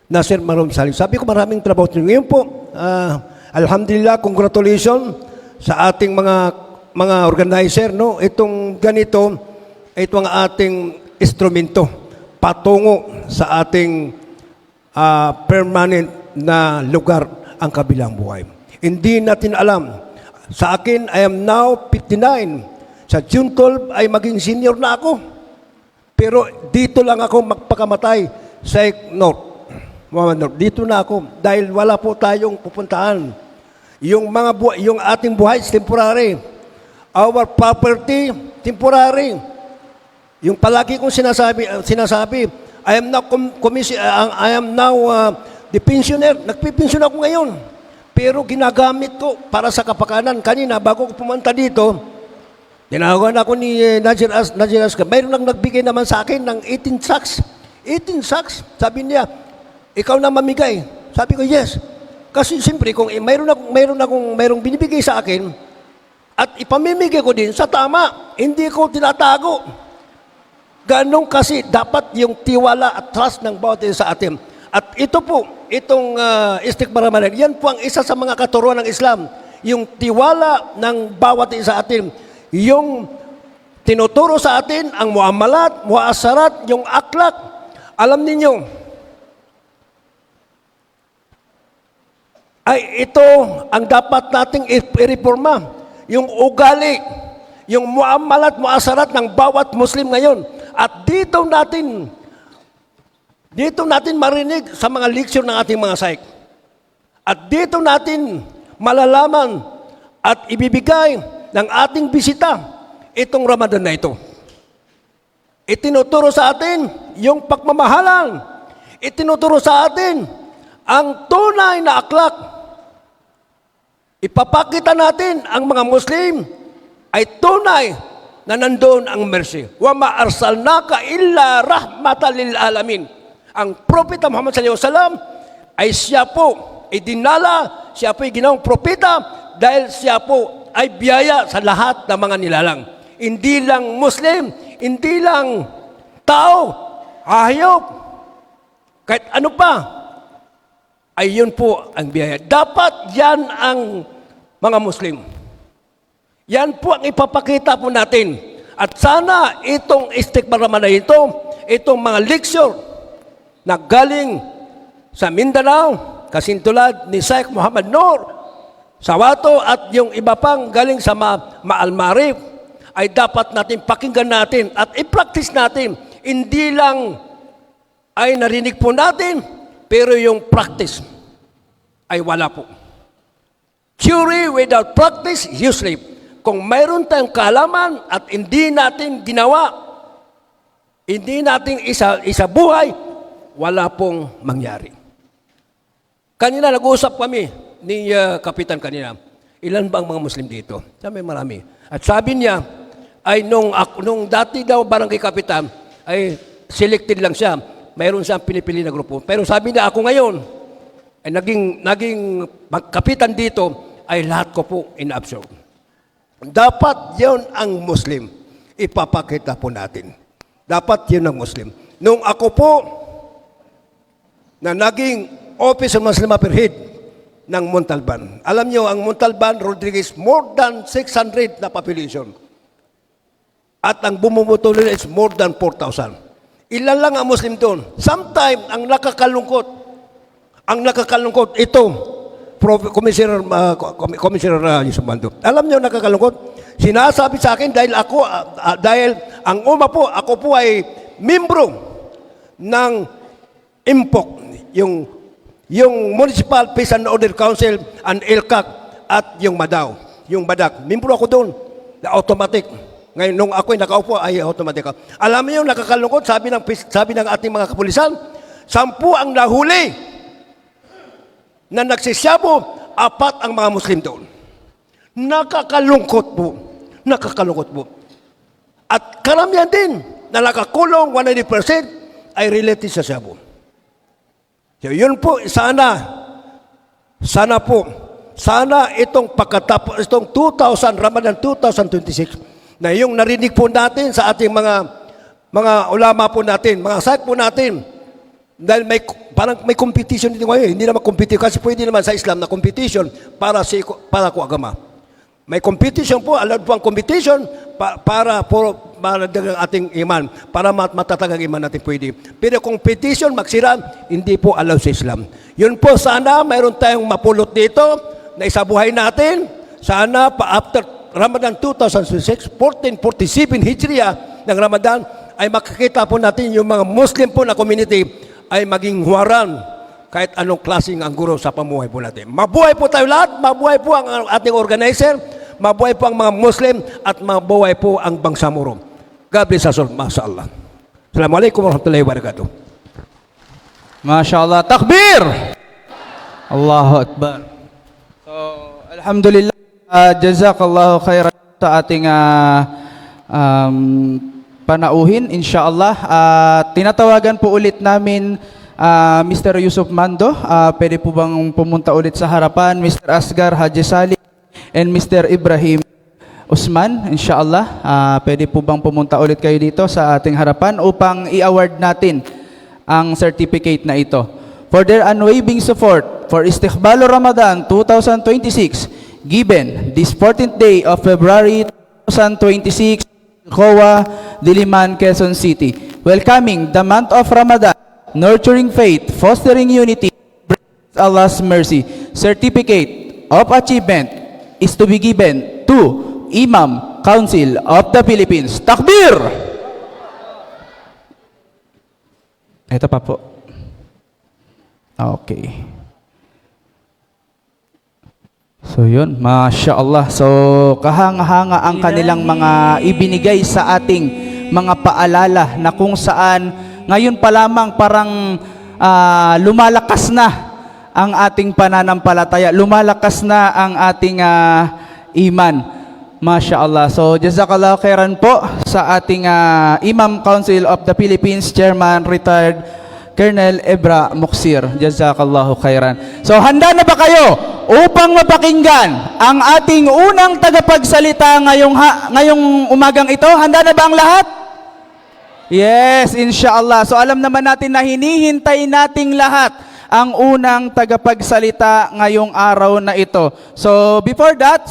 Speaker 5: Nasir Marom Salim. Sabi ko maraming trabaho. Ngayon po, alhamdulillah, congratulations sa ating mga organizer. No? Itong ganito, ito ang ating instrumento patungo sa ating permanent na lugar ang kabilang buhay. Hindi natin alam. Sa akin, I am now 59. Sa June 12 ay maging senior na ako. Pero dito lang ako magpakamatay sa North. Dito na ako dahil wala po tayong pupuntahan. Yung ating buhay is temporary. Our property, temporary. Yung palagi kong sinasabi, I am now the pensioner. Nagpipensyon ako ngayon. Pero ginagamit ko para sa kapakanan. Kanina, bago ko pumunta dito, tinawagan ako ni Najir Aska. Mayroon lang nagbigay naman sa akin ng 18 sacks. 18 sacks. Sabi niya, ikaw na mamigay. Sabi ko, yes. Kasi siyempre, kung mayroong binibigay sa akin, at ipamimigay ko din sa tama, hindi ko tinatago. Ganong kasi dapat yung tiwala at trust ng bawat isa sa atin. At ito po, itong Istik Ramadan, yan po ang isa sa mga katuruan ng Islam. Yung tiwala ng bawat isa sa atin. Yung tinuturo sa atin, ang muamalat, muasarat, yung akhlak. Alam ninyo, ay ito ang dapat nating i-reforma. Yung ugali, yung muamalat, muasarat ng bawat Muslim ngayon. At dito natin marinig sa mga leksyon ng ating mga saik. At dito natin malalaman at ibibigay ng ating bisita itong Ramadan na ito. Itinuturo sa atin yung pagmamahalan. Itinuturo sa atin ang tunay na akhlak. Ipapakita natin ang mga Muslim ay tunay na nandoon ang mercy. Wa ma arsalnaka illa rahmatan lil alamin. Ang propeta Muhammad sallallahu alaihi wasallam ay siya po idinala, siya po ginawang propeta dahil siya po ay biyaya sa lahat ng mga nilalang. Hindi lang Muslim, hindi lang tao, hayop, kahit ano pa. ay yun po ang biyaya. Dapat yan ang mga Muslim. Yan po ang ipapakita po natin. At sana itong istiqbal Ramadan ito, itong mga leksyon na galing sa Mindanao, kasintulad ni Sheikh Muhammad Noor, Sawato at yung iba pang galing sa Maalmarif, ay dapat natin pakinggan natin at i-practice natin. Hindi lang ay narinig po natin, pero yung practice ay wala po. Theory without practice, useless. Kung mayroon tayong kaalaman at hindi natin ginawa, hindi natin isa buhay, wala pong mangyari. Kanina nag-uusap kami ni Kapitan kanina. Ilan ba ang mga Muslim dito? Sabi marami. At sabi niya, ay nung dati daw barangay Kapitan, ay selected lang siya. Mayroon siyang pinipili na grupo. Pero sabi niya, ako ngayon, ay naging kapitan dito, ay lahat ko po in-absorb. Dapat yun ang Muslim. Ipapakita po natin. Dapat yun ang Muslim. Nung ako po, na naging Office of Muslim Affairs Head ng Montalban. Alam niyo, ang Montalban, Rodriguez, more than 600 na population. At ang bumubuto nila is more than 4,000. Ilan lang ang Muslim doon. Sometimes, ang nakakalungkot, ito, Commissioner Yusuf Mando. Alam niyo, nakakalungkot. Sinasabi sa akin dahil ako po ay membro ng IMPOC, yung Municipal Peace and Order Council and ILCAC at yung MADAW, yung BADAC. Membro ako doon, na automatic. Ngayon, nung ako'y nakaupo, ay automatic. Alam niyo, nakakalungkot, sabi ng ating mga kapulisan, 10 ang nahuli na nagsisyabo, 4 ang mga Muslim doon. Nakakalungkot po. Nakakalungkot po. At karamihan din na nakakulong 100% ay related sa Shabu. So, yun po, sana itong pagkatapos, itong Ramadan 2026, na yung narinig po natin sa ating mga ulama po natin, mga saik po natin, dahil parang may competition dito ngayon. Hindi naman competition, kasi pwede naman sa Islam na competition para ko agama. May competition po, allowed po ang competition para dagang ating iman, para matatag ang iman natin pwede. Pero competition, magsira, hindi po allowed sa Islam. Yun po, sana mayroon tayong mapulot dito na isabuhay natin. Sana after Ramadan 2006, 1447 Hijriah ng Ramadan, ay makikita po natin yung mga Muslim po na community ay maging huwaran kahit anong klaseng ang guro sa pamuhay po natin. Mabuhay po tayo lahat, mabuhay po ang ating organizer, mabuhay po ang mga Muslim, at mabuhay po ang Bangsamoro. God bless us all. Mashallah. Assalamualaikum warahmatullahi wabarakatuh.
Speaker 2: MashaAllah. Takbir! Allahu Akbar. So, alhamdulillah, jazakallahu khairan sa ating panauhin, insyaAllah. Tinatawagan po ulit namin Mr. Yusuf Mando. Pwede po bang pumunta ulit sa harapan? Mr. Asgar Haji Salih and Mr. Ibrahim Usman, insyaAllah. Pwede po bang pumunta ulit kayo dito sa ating harapan upang i-award natin ang certificate na ito. For their unwavering support for Istiqbal Ramadan 2026, given this 14th day of February 2026, COA, Diliman, Quezon City. Welcoming the month of Ramadan, nurturing faith, fostering unity, Allah's mercy. Certificate of achievement is to be given to Imam Council of the Philippines. Takbir! Ito pa po. Okay. So yun, Masya Allah. So kahanga-hanga ang kanilang mga ibinigay sa ating mga paalala na kung saan ngayon pa lamang parang lumalakas na ang ating pananampalataya, lumalakas na ang ating iman. Masya Allah. So jazakallahu khairan po sa ating Imam Council of the Philippines, Chairman Retired Colonel Ebra Muksir. Jazakallahu khairan. So handa na ba kayo upang mapakinggan ang ating unang tagapagsalita ngayong umagang ito? Handa na ba ang lahat? Yes, insyaAllah. So alam naman natin na hinihintay nating lahat ang unang tagapagsalita ngayong araw na ito. So before that,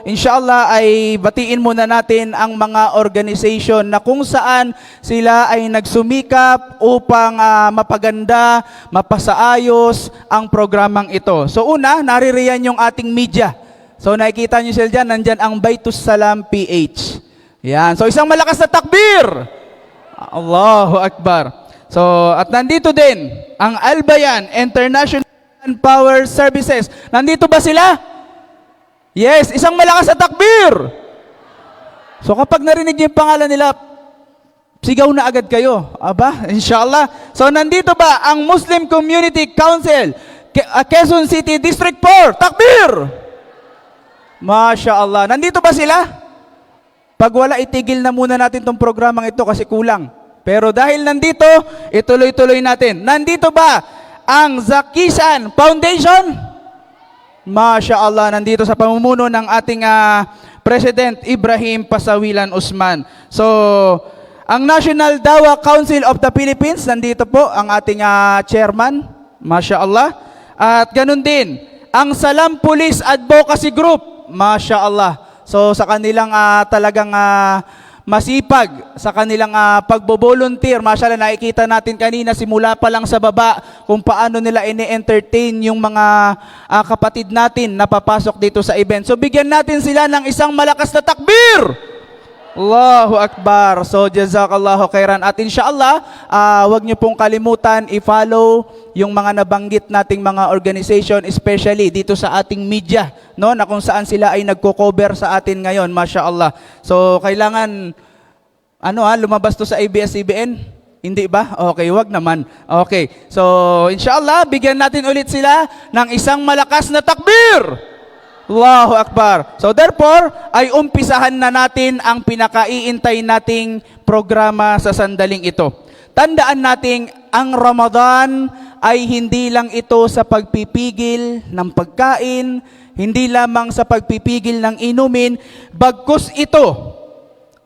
Speaker 2: inshallah ay batiin muna natin ang mga organization na kung saan sila ay nagsumikap upang mapaganda, mapasaayos ang programang ito. So una, naririyan yung ating media. So nakikita nyo sila dyan, nandyan ang Baitus Salam PH. Yan. So isang malakas na takbir! Allahu Akbar. So at nandito din ang Albayan International Power Services. Nandito ba sila? Yes, isang malakas na takbir! So kapag narinig niyo yung pangalan nila, sigaw na agad kayo. Aba, inshallah. So nandito ba ang Muslim Community Council, Quezon City District 4? Takbir! Masya Allah. Nandito ba sila? Pag wala, itigil na muna natin tong programang ito kasi kulang. Pero dahil nandito, ituloy-tuloy natin. Nandito ba ang Zakisan Foundation? Masya Allah, nandito sa pamumuno ng ating President Ibrahim Pasawilan Usman. So, ang National Dawa Council of the Philippines, nandito po ang ating chairman. Masya Allah. At ganun din, ang Salam Police Advocacy Group. Masya Allah. So sa kanilang talagang masipag, sa kanilang pagbo-volunteer, mashallah, nakikita natin kanina simula pa lang sa baba kung paano nila ini-entertain yung mga kapatid natin na papasok dito sa event. So bigyan natin sila ng isang malakas na takbir! Allahu Akbar. So jazakallahu khairan. At inshallah, wag niyo pong kalimutan i-follow yung mga nabanggit nating mga organization, especially dito sa ating media, no, na kung saan sila ay nagko-cover sa atin ngayon, mashallah. So kailangan lumabas to sa ABS-CBN? Hindi ba? Okay, wag naman. Okay. So inshallah, bigyan natin ulit sila ng isang malakas na takbir. Allahu Akbar. So therefore, ay umpisahan na natin ang pinakaiintay nating programa sa sandaling ito. Tandaan nating ang Ramadan ay hindi lang ito sa pagpipigil ng pagkain, hindi lamang sa pagpipigil ng inumin, bagkus ito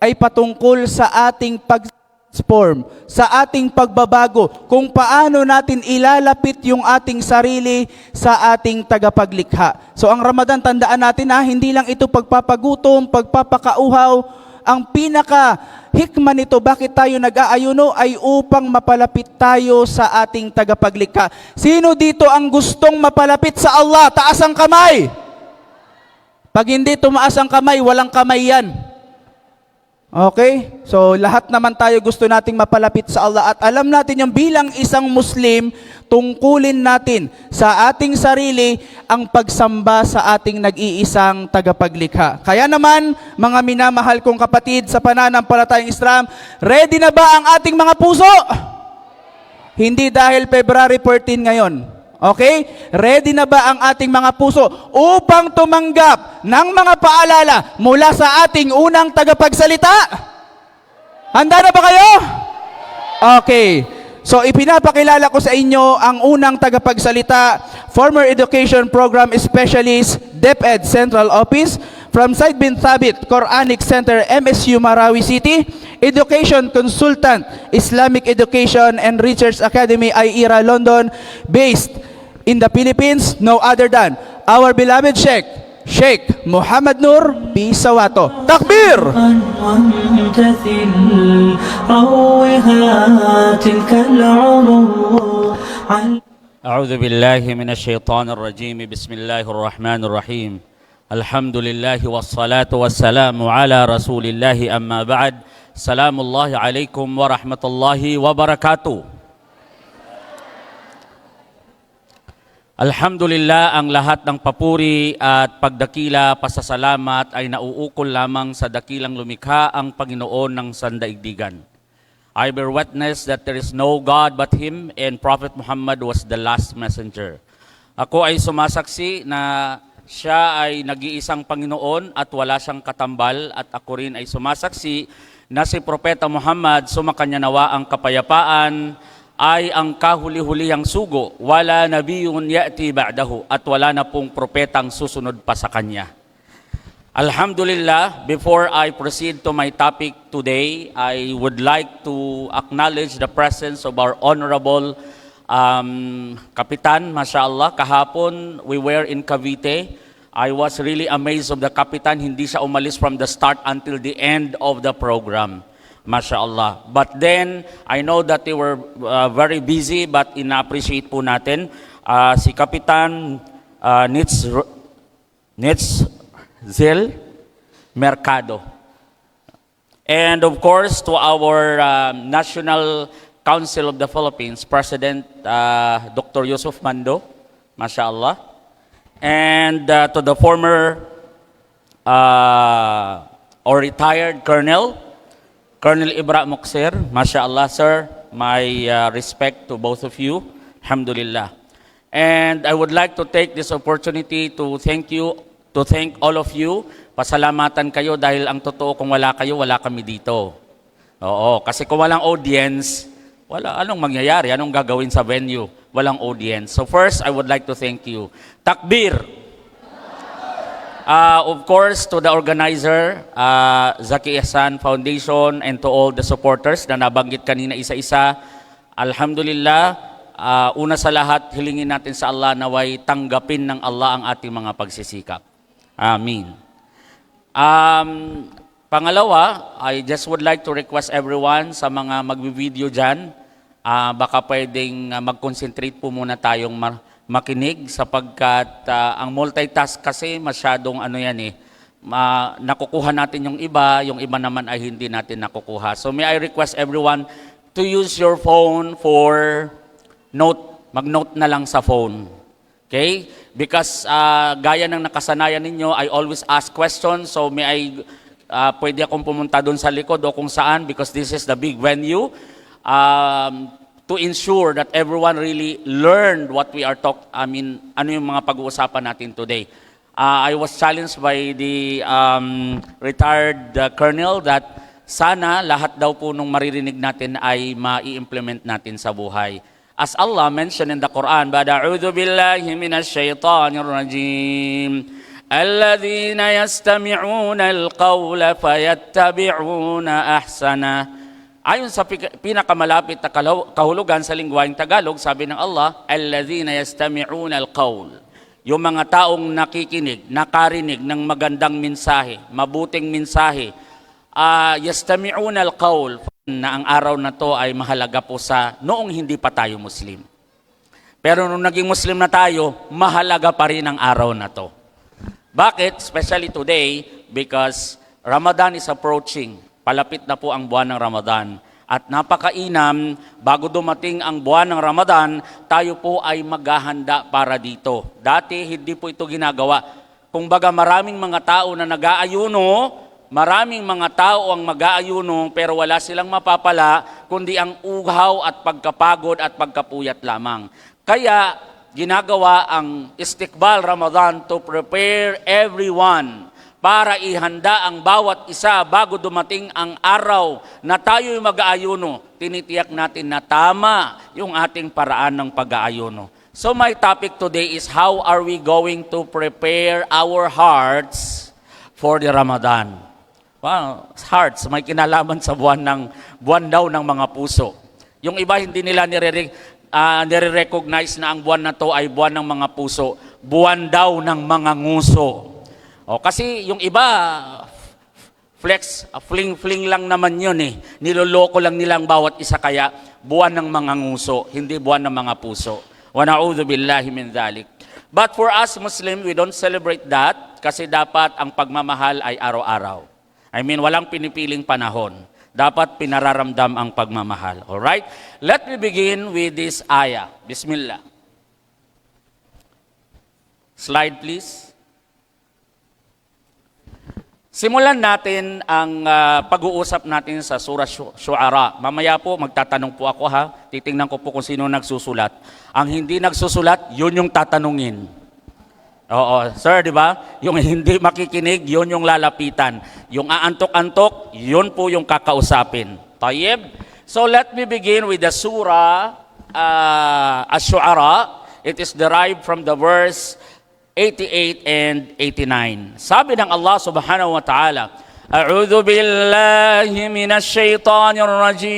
Speaker 2: ay patungkol sa ating pag-transform, sa ating pagbabago, kung paano natin ilalapit yung ating sarili sa ating tagapaglikha. So ang Ramadan, tandaan natin hindi lang ito pagpapagutom, pagpapakauhaw. Ang pinaka-hikma nito, bakit tayo nag-aayuno, ay upang mapalapit tayo sa ating tagapaglikha. Sino dito ang gustong mapalapit sa Allah? Taas ang kamay! Pag hindi tumaas ang kamay, walang kamay yan. Okay? So, lahat naman tayo gusto nating mapalapit sa Allah at alam natin yung bilang isang Muslim, tungkulin natin sa ating sarili ang pagsamba sa ating nag-iisang tagapaglikha. Kaya naman, mga minamahal kong kapatid sa pananampalatayang Islam, ready na ba ang ating mga puso? Hindi dahil February 14 ngayon. Okay? Ready na ba ang ating mga puso upang tumanggap ng mga paalala mula sa ating unang tagapagsalita? Handa na ba kayo? Okay. So ipinapakilala ko sa inyo ang unang tagapagsalita, former Education Program Specialist, DepEd Central Office, from Said bin Thabit Quranic Center, MSU Marawi City, Education Consultant, Islamic Education and Research Academy, IERA London, based in the Philippines, no other than our beloved Sheikh Muhammad Nur Pisawato. Takbir!
Speaker 4: وامتثل روها تلك العروض
Speaker 6: أعوذ بالله من الشيطان الرجيم بسم الله الرحمن الرحيم الحمد لله والصلاة والسلام على رسول الله أما بعد سلام الله عليكم ورحمة الله وبركاته. Alhamdulillah, ang lahat ng papuri at pagdakila, pasasalamat ay nauukol lamang sa dakilang lumikha ang Panginoon ng sandaigdigan. I bear witness that there is no God but Him and Prophet Muhammad was the last messenger. Ako ay sumasaksi na siya ay nag-iisang Panginoon at wala siyang katambal at ako rin ay sumasaksi na si Propeta Muhammad, sumakanya nawa ang kapayapaan, ay ang kahuli-hulihang sugo, wala nabiyun ya'ti ba'dahu, at wala na pong propetang susunod pa sa kanya. Alhamdulillah, before I proceed to my topic today, I would like to acknowledge the presence of our honorable Kapitan, mashallah, kahapon we were in Cavite. I was really amazed of the Kapitan. Hindi siya umalis from the start until the end of the program. Mashallah. But then, I know that they were very busy, but ina-appreciate po natin. Si Kapitan Nitzzel Mercado. And of course, to our National Council of the Philippines, President Dr. Yusuf Mando, mashallah. And to the former or retired Colonel Ibra Moksir, mashallah, sir, my respect to both of you, alhamdulillah. And I would like to take this opportunity to thank all of you. Pasalamatan kayo dahil ang totoo, kung wala kayo, wala kami dito. Oo, kasi kung walang audience, anong mangyayari? Anong gagawin sa venue? Walang audience. So first, I would like to thank you. Takbir! Of course, to the organizer, Zaki Ihsan Foundation, and to all the supporters na nabanggit kanina isa-isa, alhamdulillah, una sa lahat, hilingin natin sa Allah naway tanggapin ng Allah ang ating mga pagsisikap. Amin. Pangalawa, I just would like to request everyone sa mga magbi-video dyan, baka pwedeng mag-concentrate po muna tayong makinig sapagkat ang multitask kasi masyadong nakukuha natin yung iba naman ay hindi natin nakukuha. So may I request everyone to use your phone for mag-note na lang sa phone. Okay? Because gaya ng nakasanayan ninyo, I always ask questions, so may I pwede akong pumunta doon sa likod o kung saan because this is the big venue. To ensure that everyone really learned what we are ano yung mga pag-uusapan natin today. I was challenged by the retired colonel that sana lahat daw po nung maririnig natin ay mai-implement natin sa buhay. As Allah mentioned in the Quran, "A'udhu billahi minash shaitanir rajim. Alladhina yastami'una al-qawla fayattabi'una ahsana." Ayon sa pinakamalapit na kahulugan sa lingwaheng Tagalog, sabi ng Allah, "Alladhina yastami'una al-qawl." Yung mga taong nakikinig, nakarinig ng magandang mensahe, mabuting mensahe, yastami'una al-qawl, na ang araw na to ay mahalaga po sa noong hindi pa tayo Muslim. Pero nung naging Muslim na tayo, mahalaga pa rin ang araw na to. Bakit? Especially today, because Ramadan is approaching. Palapit na po ang buwan ng Ramadan. At napakainam, bago dumating ang buwan ng Ramadan, tayo po ay maghahanda para dito. Dati, hindi po ito ginagawa. Kung baga maraming mga tao na nag-aayuno, maraming mga tao ang mag-aayuno, pero wala silang mapapala, kundi ang uhaw at pagkapagod at pagkapuyat lamang. Kaya, ginagawa ang Istiqbal Ramadan to prepare everyone para ihanda ang bawat isa bago dumating ang araw na tayo'y mag-aayuno. Tinitiyak natin na tama yung ating paraan ng pag-aayuno. So my topic today is how are we going to prepare our hearts for the Ramadan? Wow, hearts, may kinalaman sa buwan daw ng mga puso. Yung iba hindi nila nire-recognize na ang buwan na to ay buwan ng mga puso. Buwan daw ng mga nguso. Kasi yung iba, fling lang naman yun eh. Niloloko lang nilang bawat isa, kaya buwan ng mga nguso, hindi buwan ng mga puso. Wa na'udhu billahi min dhalik. But for us Muslim, we don't celebrate that kasi dapat ang pagmamahal ay araw-araw. Walang pinipiling panahon. Dapat pinararamdam ang pagmamahal. Alright? Let me begin with this ayah. Bismillah. Slide please. Simulan natin ang pag-uusap natin sa Surah Syu'ara. Mamaya po, magtatanong po ako ha. Titingnan ko po kung sino nagsusulat. Ang hindi nagsusulat, yun yung tatanungin. Oo, sir, di ba? Yung hindi makikinig, yun yung lalapitan. Yung aantok-antok, yun po yung kakausapin. Tayyib? So let me begin with the Surah Ash-Syu'ara. It is derived from the verse 88 and 89. Sabi ng Allah subhanahu wa ta'ala, A'udhu billahi minash shaitanir rajim.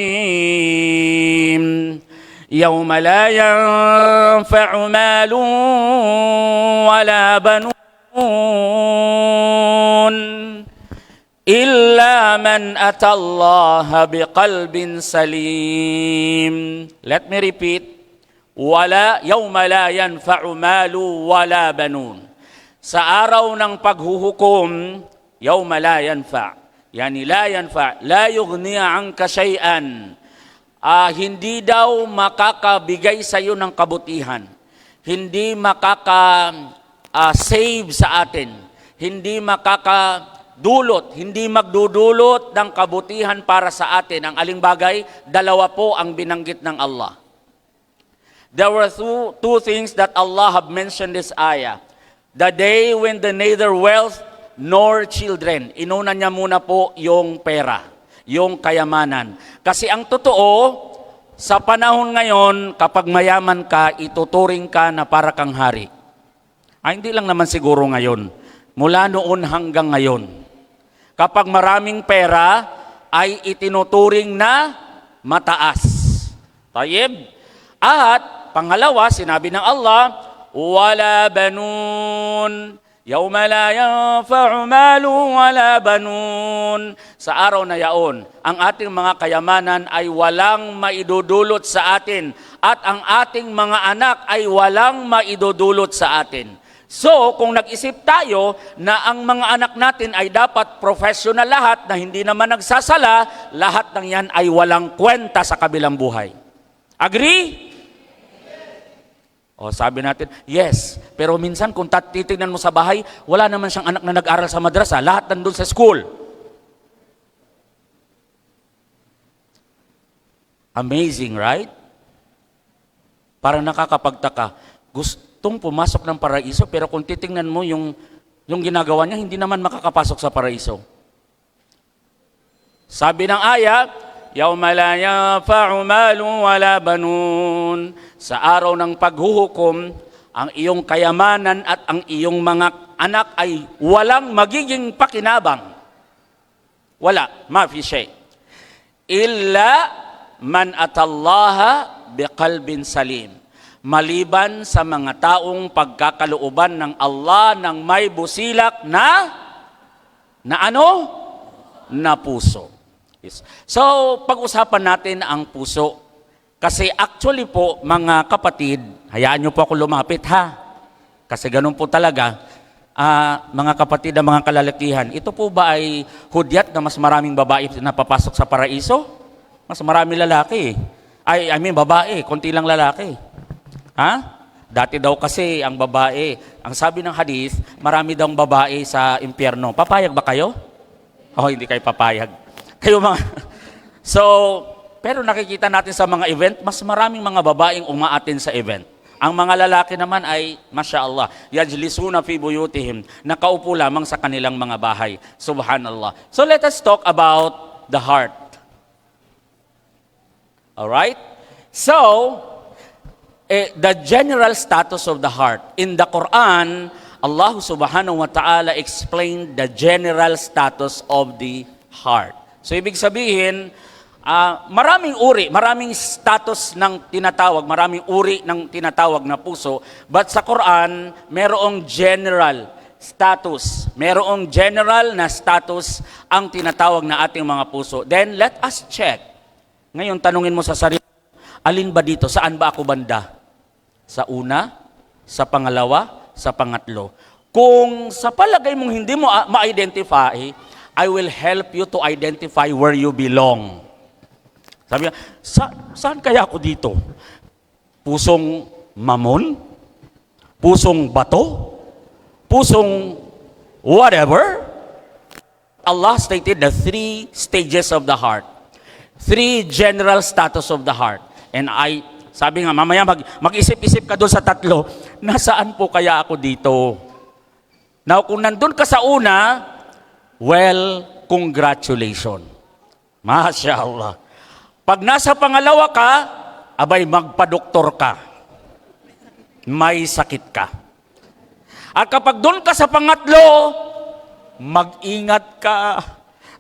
Speaker 6: يوم لا ينفع مال ولا بنون إلا من أتى الله بقلب سليم. Let me repeat. يوم لا ينفع مال ولا بنون. Sa araw ng paghuhukom, يوم لا ينفع. Yani la yanfa, la yughni anka shay'an. Hindi daw makakabigay sa iyo ng kabutihan. Hindi save sa atin. Hindi makakadulot, hindi magdudulot ng kabutihan para sa atin. Ang aling bagay, dalawa po ang binanggit ng Allah. There were two things that Allah have mentioned this ayah. The day when the neither wealth nor children. Inuna niya muna po yung pera, yung kayamanan. Kasi ang totoo, sa panahon ngayon, kapag mayaman ka, ituturing ka na para kang hari. Hindi lang naman siguro ngayon. Mula noon hanggang ngayon. Kapag maraming pera, ay itinuturing na mataas. Tayyib? At pangalawa, sinabi ng Allah, wala banun. يوم لا ينفع مال ولا بنون. Sa araw na yaon, ang ating mga kayamanan ay walang maidudulot sa atin at ang ating mga anak ay walang maidudulot sa atin. So, kung nag-isip tayo na ang mga anak natin ay dapat professional lahat na hindi naman nagsasala, lahat ng yan ay walang kwenta sa kabilang buhay. Agree? O sabi natin, yes. Pero minsan kung titignan mo sa bahay, wala naman siyang anak na nag-aral sa madrasa. Lahat nandun sa school. Amazing, right? Para nakakapagtaka. Gustong pumasok ng paraiso, pero kung titingnan mo yung ginagawa niya, hindi naman makakapasok sa paraiso. Sabi ng ayat, يَوْمَ لَا يَنْفَعُ مَالٌ وَلَا بَنُونَ. Sa araw ng paghuhukom, ang iyong kayamanan at ang iyong mga anak ay walang magiging pakinabang. Wala, ma fi shay. Illa man atallaha biqalbin salim. Maliban sa mga taong pagkakalooban ng Allah ng may busilak na puso. Yes. So, pag-usapan natin ang puso. Kasi actually po, mga kapatid, hayaan nyo po ako lumapit ha. Kasi ganun po talaga, mga kapatid at mga kalalakihan, ito po ba ay hudyat na mas maraming babae na papasok sa paraiso? Mas maraming lalaki. I mean babae, konti lang lalaki. Ha? Dati daw kasi ang babae, ang sabi ng hadith, marami daw babae sa impyerno. Papayag ba kayo? Hindi kayo papayag. Kayo mga... So, pero nakikita natin sa mga event, mas maraming mga babaeng umaatin sa event. Ang mga lalaki naman ay, Masya Allah, yajlisuna fi buyutihim, nakaupo lamang sa kanilang mga bahay. Subhanallah. So let us talk about the heart. Alright? So, the general status of the heart. In the Quran, Allah subhanahu wa ta'ala explained the general status of the heart. So, ibig sabihin, maraming uri, maraming status ng tinatawag, maraming uri ng tinatawag na puso. But sa Quran, merong general status. Merong general na status ang tinatawag na ating mga puso. Then, let us check. Ngayon, tanungin mo sa sarili, alin ba dito? Saan ba ako banda? Sa una, sa pangalawa, sa pangatlo. Kung sa palagay mong hindi mo ma-identify, I will help you to identify where you belong. Sabi niya, saan kaya ako dito? Pusong mamon? Pusong bato? Pusong whatever? Allah stated the 3 stages of the heart. 3 general status of the heart. And sabi nga, mamaya mag-isip-isip ka doon sa 3, nasaan po kaya ako dito? Now, kung nandun ka sa una, well, congratulations. Masya Allah. Pag nasa pangalawa ka, abay magpa-doktor ka. May sakit ka. At kapag doon ka sa pangatlo, mag-ingat ka.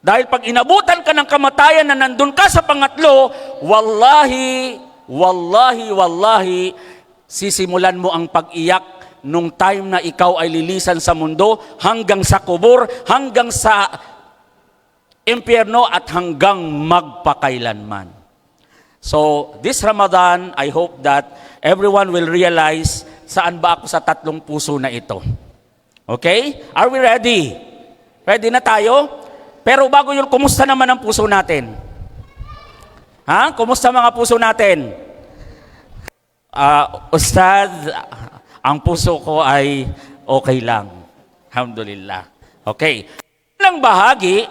Speaker 6: Dahil pag inabutan ka ng kamatayan na nandun ka sa pangatlo, wallahi, wallahi, sisimulan mo ang pag-iyak nung time na ikaw ay lilisan sa mundo, hanggang sa kubur, hanggang sa impyerno, at hanggang magpakailanman. So, this Ramadan, I hope that everyone will realize saan ba ako sa tatlong puso na ito. Okay? Are we ready? Ready na tayo? Pero bago yun, kumusta naman ang puso natin? Ha? Kumusta mga puso natin? Ustad, ang puso ko ay okay lang. Alhamdulillah. Okay. Unang bahagi,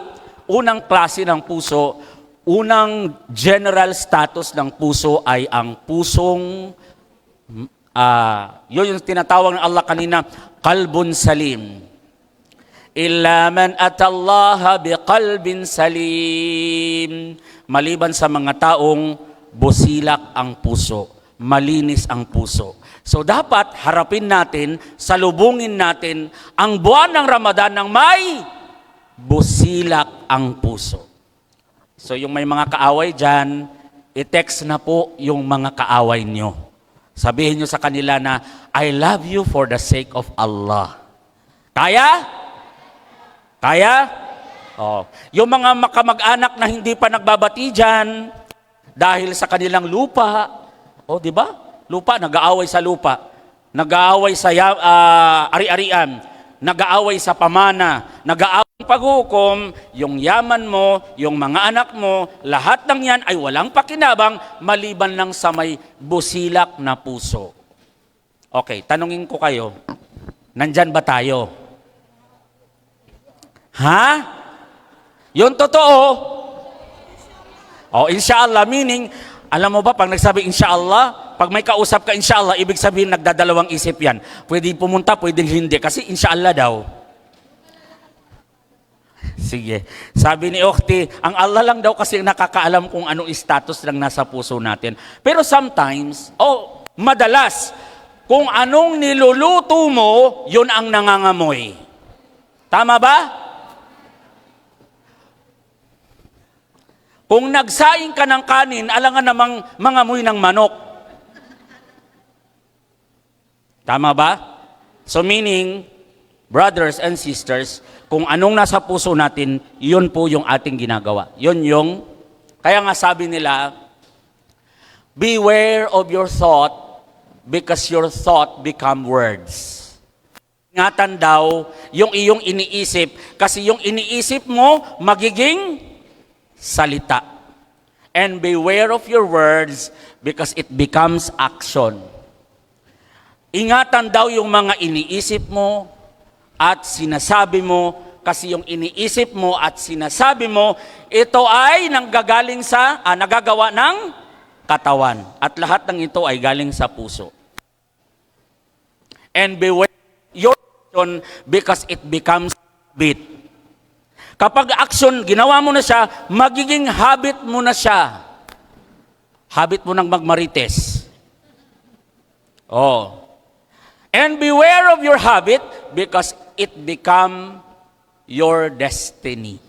Speaker 6: unang klase ng puso, unang general status ng puso ay ang pusong, yun yung tinatawag ng Allah kanina, qalbun salim. Illa man atallaha biqalbin salim. Maliban sa mga taong busilak ang puso, malinis ang puso. So dapat harapin natin, salubungin natin ang buwan ng Ramadan ng may busilak ang puso. So yung may mga kaaway dyan, i-text na po yung mga kaaway nyo. Sabihin nyo sa kanila na, I love you for the sake of Allah. Kaya? Kaya? Oh. Yung mga makamag-anak na hindi pa nagbabati dyan, dahil sa kanilang lupa, di ba? Lupa, nag-aaway sa lupa, nag-aaway sa ari-arian, nag-aaway sa pamana, nag-aaway paghukom, yung yaman mo, yung mga anak mo, lahat ng yan ay walang pakinabang maliban lang sa may busilak na puso. Okay, tanungin ko kayo, nandyan ba tayo? Ha? Yung totoo? Inshallah, meaning, alam mo ba, pag nagsabi inshallah, pag may kausap ka inshallah, ibig sabihin nagdadalawang isip yan. Pwedeng pumunta, pwedeng hindi, kasi inshallah daw. Sige. Sabi ni Ukhti, ang Allah lang daw kasi nakakaalam kung anong status lang nasa puso natin. Pero sometimes, madalas, kung anong niluluto mo, yun ang nangangamoy. Tama ba? Kung nagsaing ka ng kanin, alangan namang mangamoy ng manok. Tama ba? So meaning, brothers and sisters, kung anong nasa puso natin, yun po yung ating ginagawa. Kaya nga sabi nila, beware of your thought because your thought become words. Ingatan daw yung iyong iniisip kasi yung iniisip mo magiging salita. And beware of your words because it becomes action. Ingatan daw yung mga iniisip mo at sinasabi mo kasi yung iniisip mo at sinasabi mo, ito ay nagagawa ng katawan. At lahat ng ito ay galing sa puso. And beware your action because it becomes habit. Kapag action, ginawa mo na siya, magiging habit mo na siya. Habit mo ng magmarites. And beware of your habit because it become your destiny.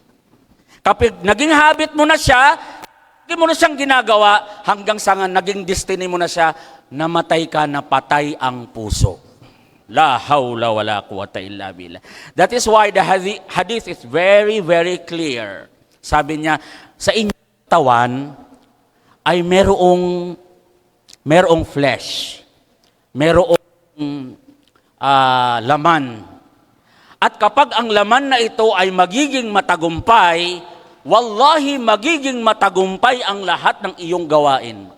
Speaker 6: Kapag naging habit mo na siya, hindi mo na siyang ginagawa, hanggang sa naging destiny mo na siya, namatay ka, napatay ang puso. La hawla wa la quwata illa billah. That is why the hadith is very, very clear. Sabi niya, sa inyong katawan ay merong flesh, merong laman. At kapag ang laman na ito ay magiging matagumpay, wallahi magiging matagumpay ang lahat ng iyong gawain.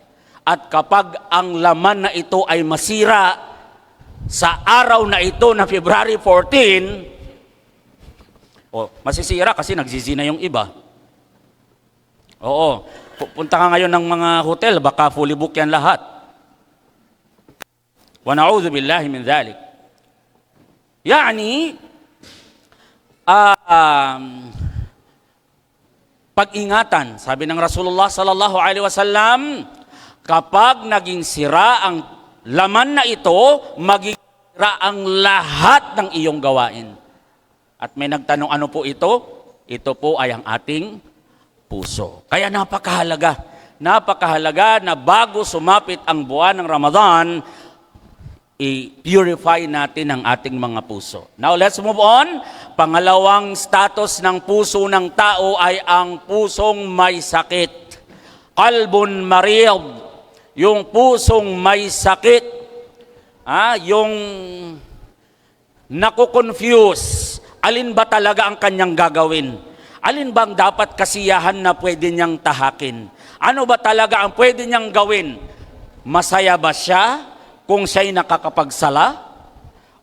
Speaker 6: At kapag ang laman na ito ay masira, sa araw na ito na February 14, masisira kasi nagsisina yung iba. Punta ka ngayon ng mga hotel, baka fully book yan lahat. Wa na'udhu billahi min dhalik. Yani, pag-ingatan, sabi ng Rasulullah sallallahu alaihi wasallam, kapag naging sira ang laman na ito, magiging sira ang lahat ng iyong gawain. At may nagtanong, ano po ito? Ito po ay ang ating puso. Kaya napakahalaga napakahalaga na bago sumapit ang buwan ng Ramadan, i-purify natin ang ating mga puso. Now, let's move on. Pangalawang status ng puso ng tao ay ang pusong may sakit. Qalbun marid, yung pusong may sakit. Yung nakukonfuse, alin ba talaga ang kanyang gagawin? Alin bang dapat kasiyahan na pwede niyang tahakin? Ano ba talaga ang pwede niyang gawin? Masaya ba siya kung siya'y nakakapagsala?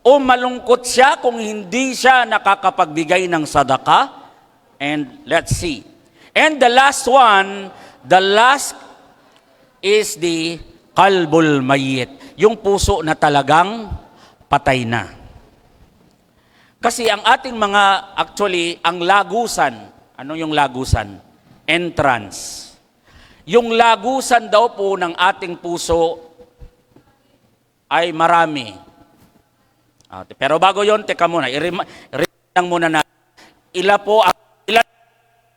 Speaker 6: O malungkot siya kung hindi siya nakakapagbigay ng sadaka? And let's see. And the last is the qalbul mayyit. Yung puso na talagang patay na. Kasi ang ating ang lagusan, ano yung lagusan? Entrance. Yung lagusan daw po ng ating puso ay marami. Pero bago yon, teka muna, i-remind muna na ilan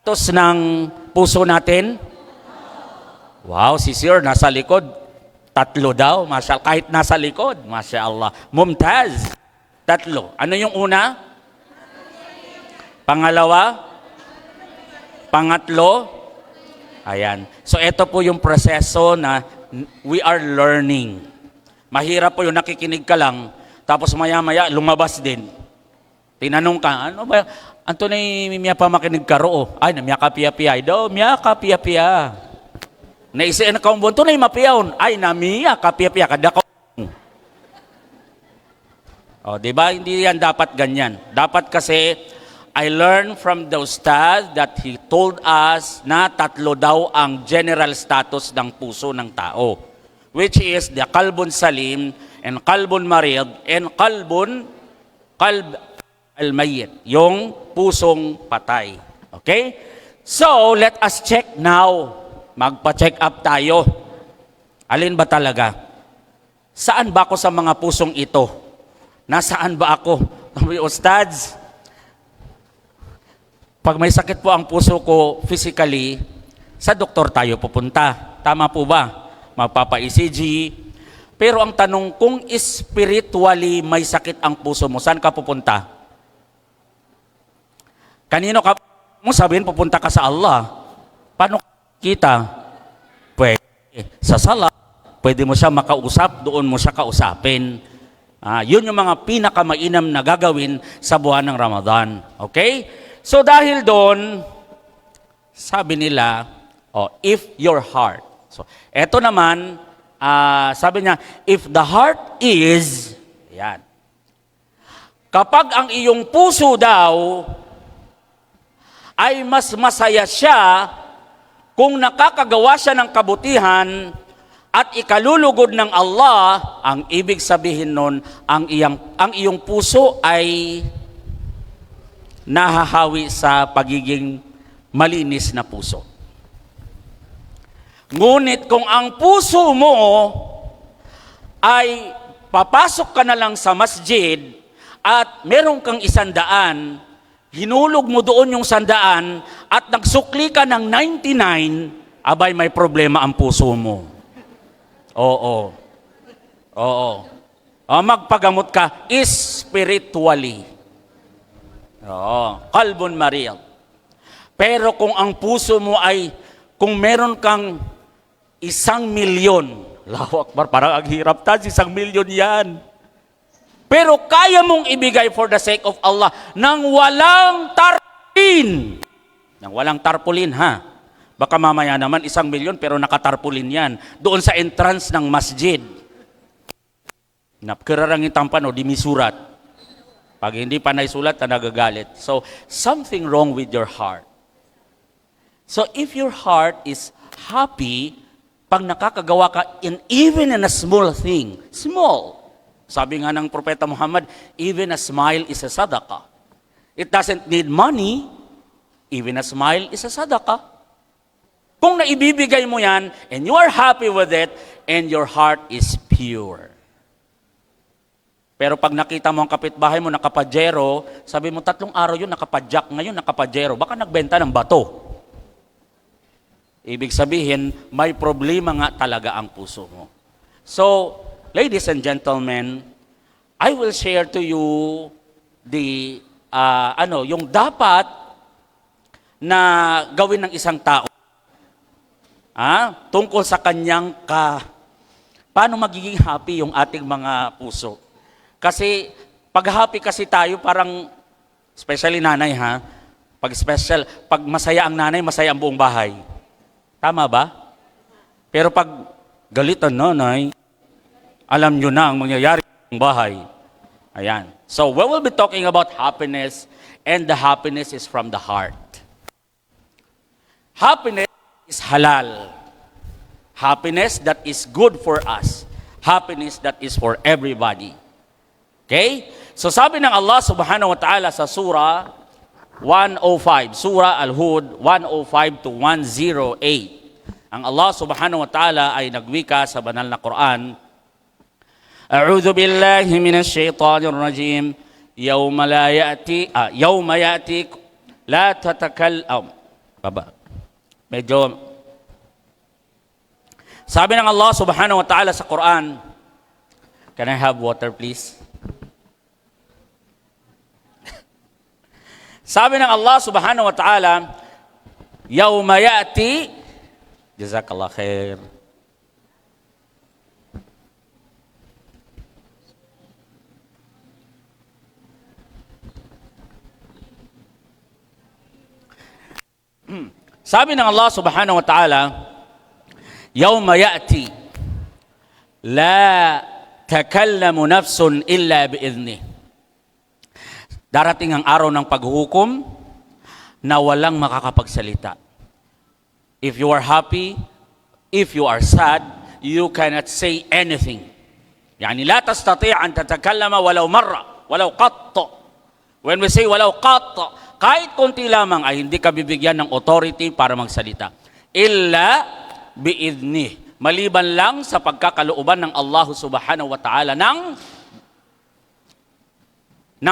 Speaker 6: status ng puso natin? Wow, si Sir nasa likod. 3 daw, masya, kahit nasa likod, masya Allah. Mumtaz, 3. Ano yung una? Pangalawa? Pangatlo? Ayan. So ito po yung proseso na we are learning. Mahirap po yung nakikinig ka lang, tapos maya-maya lumabas din. Tinanong ka, ano ba? Anto na miya pa makinig ka roo? Ay, miya ka piya-piya. Do, miya ka piya-piya. Naisiin na kaong bunto na yung mapiyaon. Ay, namiya, kapiya-piya, kada ka. Diba? Hindi yan dapat ganyan. Dapat kasi, I learned from the ustad that he told us na 3 daw ang general status ng puso ng tao. Which is the qalbun salim, and qalbun marid, and qalb al-mayyit. Yung pusong patay. Okay? So, let us check now. Magpa-check up tayo. Alin ba talaga? Saan ba ako sa mga pusong ito? Nasaan ba ako? Ustads, pag may sakit po ang puso ko physically, sa doktor tayo pupunta. Tama po ba? Magpapa-ECG. Pero ang tanong, kung spiritually may sakit ang puso mo, saan ka pupunta? Kanino ka mo sabihin pupunta ka sa Allah? Paano kita? Pwede sa sala, pwede mo siya makausap, doon mo siya kausapin. Yun yung mga pinakamainam na gagawin sa buwan ng Ramadan. Okay? So dahil doon, sabi nila, if your heart. So, eto naman, sabi niya, if the heart is, yan. Kapag ang iyong puso daw ay mas masaya siya kung nakakagawa siya ng kabutihan at ikalulugod ng Allah, ang ibig sabihin nun, ang iyong puso ay nahahawi sa pagiging malinis na puso. Ngunit kung ang puso mo ay papasok ka na lang sa masjid at meron kang 100, hinulog mo doon yung 100 at nagsukli ka ng 99, abay may problema ang puso mo. Oo. Magpagamot ka spiritually. Qalbun marid. Pero kung ang puso mo ay, kung meron kang 1,000,000, Allahu Akbar, parang ang hirap, 1,000,000 yan. Pero kaya mong ibigay for the sake of Allah nang walang tarpulin. Nang walang tarpulin, ha? Baka mamaya naman 1,000,000 pero nakatarpulin yan. Doon sa entrance ng masjid. Napkirarangitan pa, no, di misurat. Pag hindi pa naisulat, nagagalit. So, something wrong with your heart. So, if your heart is happy, pag nakakagawa ka even in a small thing, small. Sabi nga ng Propeta Muhammad, even a smile is a sadaqah. It doesn't need money, even a smile is a sadaqah. Kung naibibigay mo yan, and you are happy with it, and your heart is pure. Pero pag nakita mo ang kapitbahay mo nakapajero, sabi mo 3 araw yun nakapadyak, ngayon nakapajero, baka nagbenta ng bato. Ibig sabihin, may problema nga talaga ang puso mo. So, ladies and gentlemen, I will share to you the yung dapat na gawin ng isang tao tungkol sa kanyang paano magiging happy yung ating mga puso. Kasi pag happy kasi tayo, parang especially nanay pag masaya ang nanay, masaya ang buong bahay. Tama ba? Pero pag galit ang nanay, alam nyo na ang mangyayari ng bahay. Ayan. So, we will be talking about happiness, and the happiness is from the heart. Happiness is halal. Happiness that is good for us. Happiness that is for everybody. Okay? So, sabi ng Allah subhanahu wa ta'ala sa surah 105, Surah Al-Hud 105 to 108. Ang Allah subhanahu wa ta'ala ay nagwika sa banal na Quran, A'udhu billahi minash shaitanir rajim, yawma ya'ti la medyo sabi ng Allah subhanahu wa ta'ala sa Quran, can I have water please? Sabi ng Allah subhanahu wa ta'ala, yawma ya'ti, jazakallah khair. Sabi ng Allah subhanahu wa ta'ala, yawma ya'ti, la takallamu nafsun illa bi'idhnih. Darating ang araw ng paghuhukom na walang makakapagsalita. If you are happy, if you are sad, you cannot say anything. Yani la tastati' an tatakallama walau marra, walau qatta. When we say walau qatta, kahit konti lamang ay hindi ka bibigyan ng authority para magsalita. Illa bi'idhnih. Maliban lang sa pagkakalooban ng Allah subhanahu wa ta'ala ng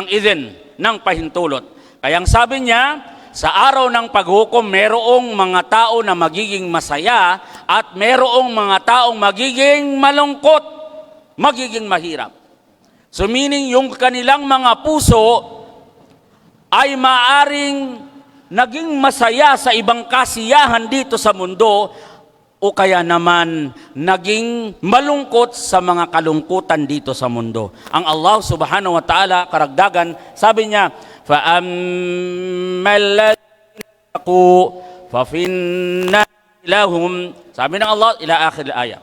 Speaker 6: idin, ng pahintulot. Kaya ang sabi niya, sa araw ng paghukom, merong mga tao na magiging masaya at merong mga taong magiging malungkot, magiging mahirap. So meaning yung kanilang mga puso ay maaring naging masaya sa ibang kasiyahan dito sa mundo o kaya naman naging malungkot sa mga kalungkutan dito sa mundo. Ang Allah subhanahu wa ta'ala, karagdagan, sabi niya, فَأَمَّا الَّذِينَ اتَّقُوا فَفِي النَّارِ لَهُمْ, sabi ng Allah, ila akhir ayat.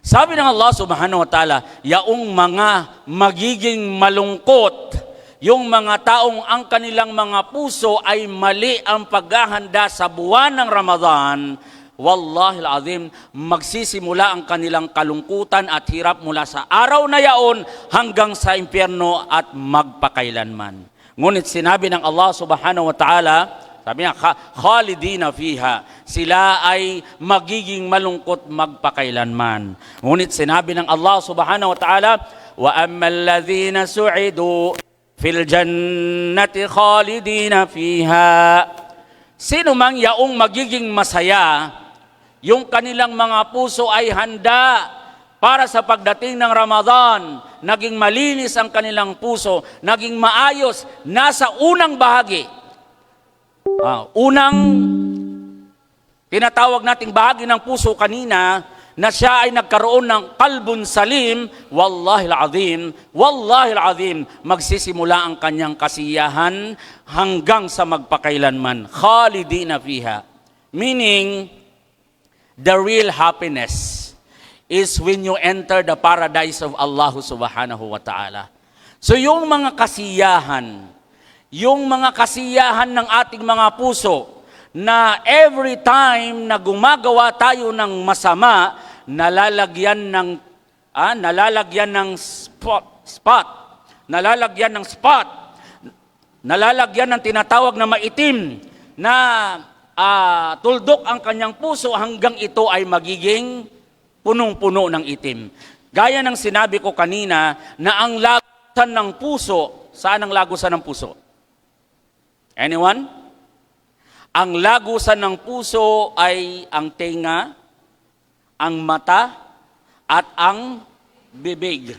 Speaker 6: Sabi ng Allah subhanahu wa ta'ala, yaong mga magiging malungkot, yung mga taong ang kanilang mga puso ay mali ang paghahanda sa buwan ng Ramadan, wallahi al-azim, magsisimula ang kanilang kalungkutan at hirap mula sa araw na yaon hanggang sa impyerno at magpakailanman. Ngunit sinabi ng Allah subhanahu wa ta'ala, sabi niya, khalidina fiha, sila ay magiging malungkot magpakailanman. Ngunit sinabi ng Allah subhanahu wa ta'ala, wa ammal ladhina su'idu fil jannati khalidina fiha. Sino mang yaong magiging masaya, yung kanilang mga puso ay handa para sa pagdating ng Ramadan, naging malinis ang kanilang puso, naging maayos, nasa unang bahagi. Unang tinatawag nating bahagi ng puso kanina, na siya ay nagkaroon ng kalbun salim, wallahi al-azim, magsisimula ang kanyang kasiyahan hanggang sa magpakailanman. Khalidina fiha. Meaning, the real happiness is when you enter the paradise of Allah subhanahu wa ta'ala. So yung mga kasiyahan ng ating mga puso, na every time na gumagawa tayo ng masama, nalalagyan ng tinatawag na maitim na tuldok ang kanyang puso hanggang ito ay magiging punong-puno ng itim. Gaya ng sinabi ko kanina na ang lagusan ng puso, saan ang lagusan ng puso? Anyone? Ang lagusan ng puso ay ang tenga, ang mata, at ang bibig.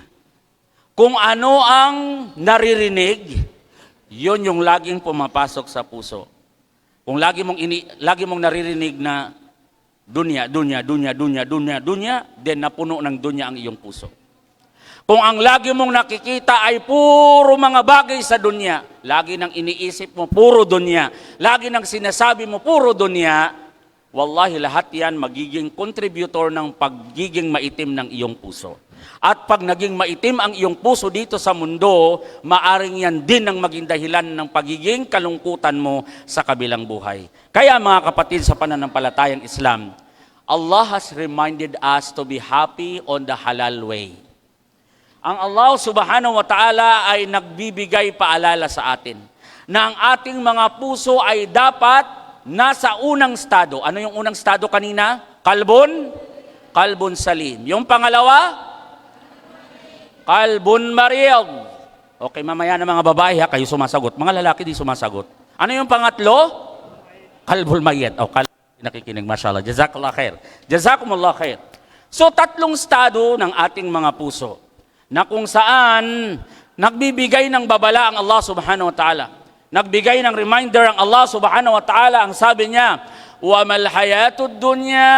Speaker 6: Kung ano ang naririnig, yon yung laging pumapasok sa puso. Kung lagi mong naririnig na dunya, then napuno ng dunya ang iyong puso. Kung ang lagi mong nakikita ay puro mga bagay sa dunya, lagi nang iniisip mo puro dunya, lagi nang sinasabi mo puro dunya, wallahi lahat yan magiging contributor ng pagiging maitim ng iyong puso. At pag naging maitim ang iyong puso dito sa mundo, maaring yan din ang maging dahilan ng pagiging kalungkutan mo sa kabilang buhay. Kaya mga kapatid sa pananampalatayang Islam, Allah has reminded us to be happy on the halal way. Ang Allah subhanahu wa ta'ala ay nagbibigay paalala sa atin na ang ating mga puso ay dapat nasa unang estado. Ano yung unang estado kanina? Kalbun salim. Yung pangalawa? Kalbun mariyag. Okay, mamaya na mga babae ha, kayo sumasagot. Mga lalaki di sumasagot. Ano yung pangatlo? Kalbul mayet. O, nakikinig, mashallah. Jazakallah khair. Jazakumullah khair. So, tatlong estado ng ating mga puso na kung saan nagbibigay ng babala ang Allah subhanahu wa ta'ala. Nagbigay ng reminder ang Allah subhanahu wa ta'ala. Ang sabi niya, وَمَا الْحَيَاةُ الدُّنْيَا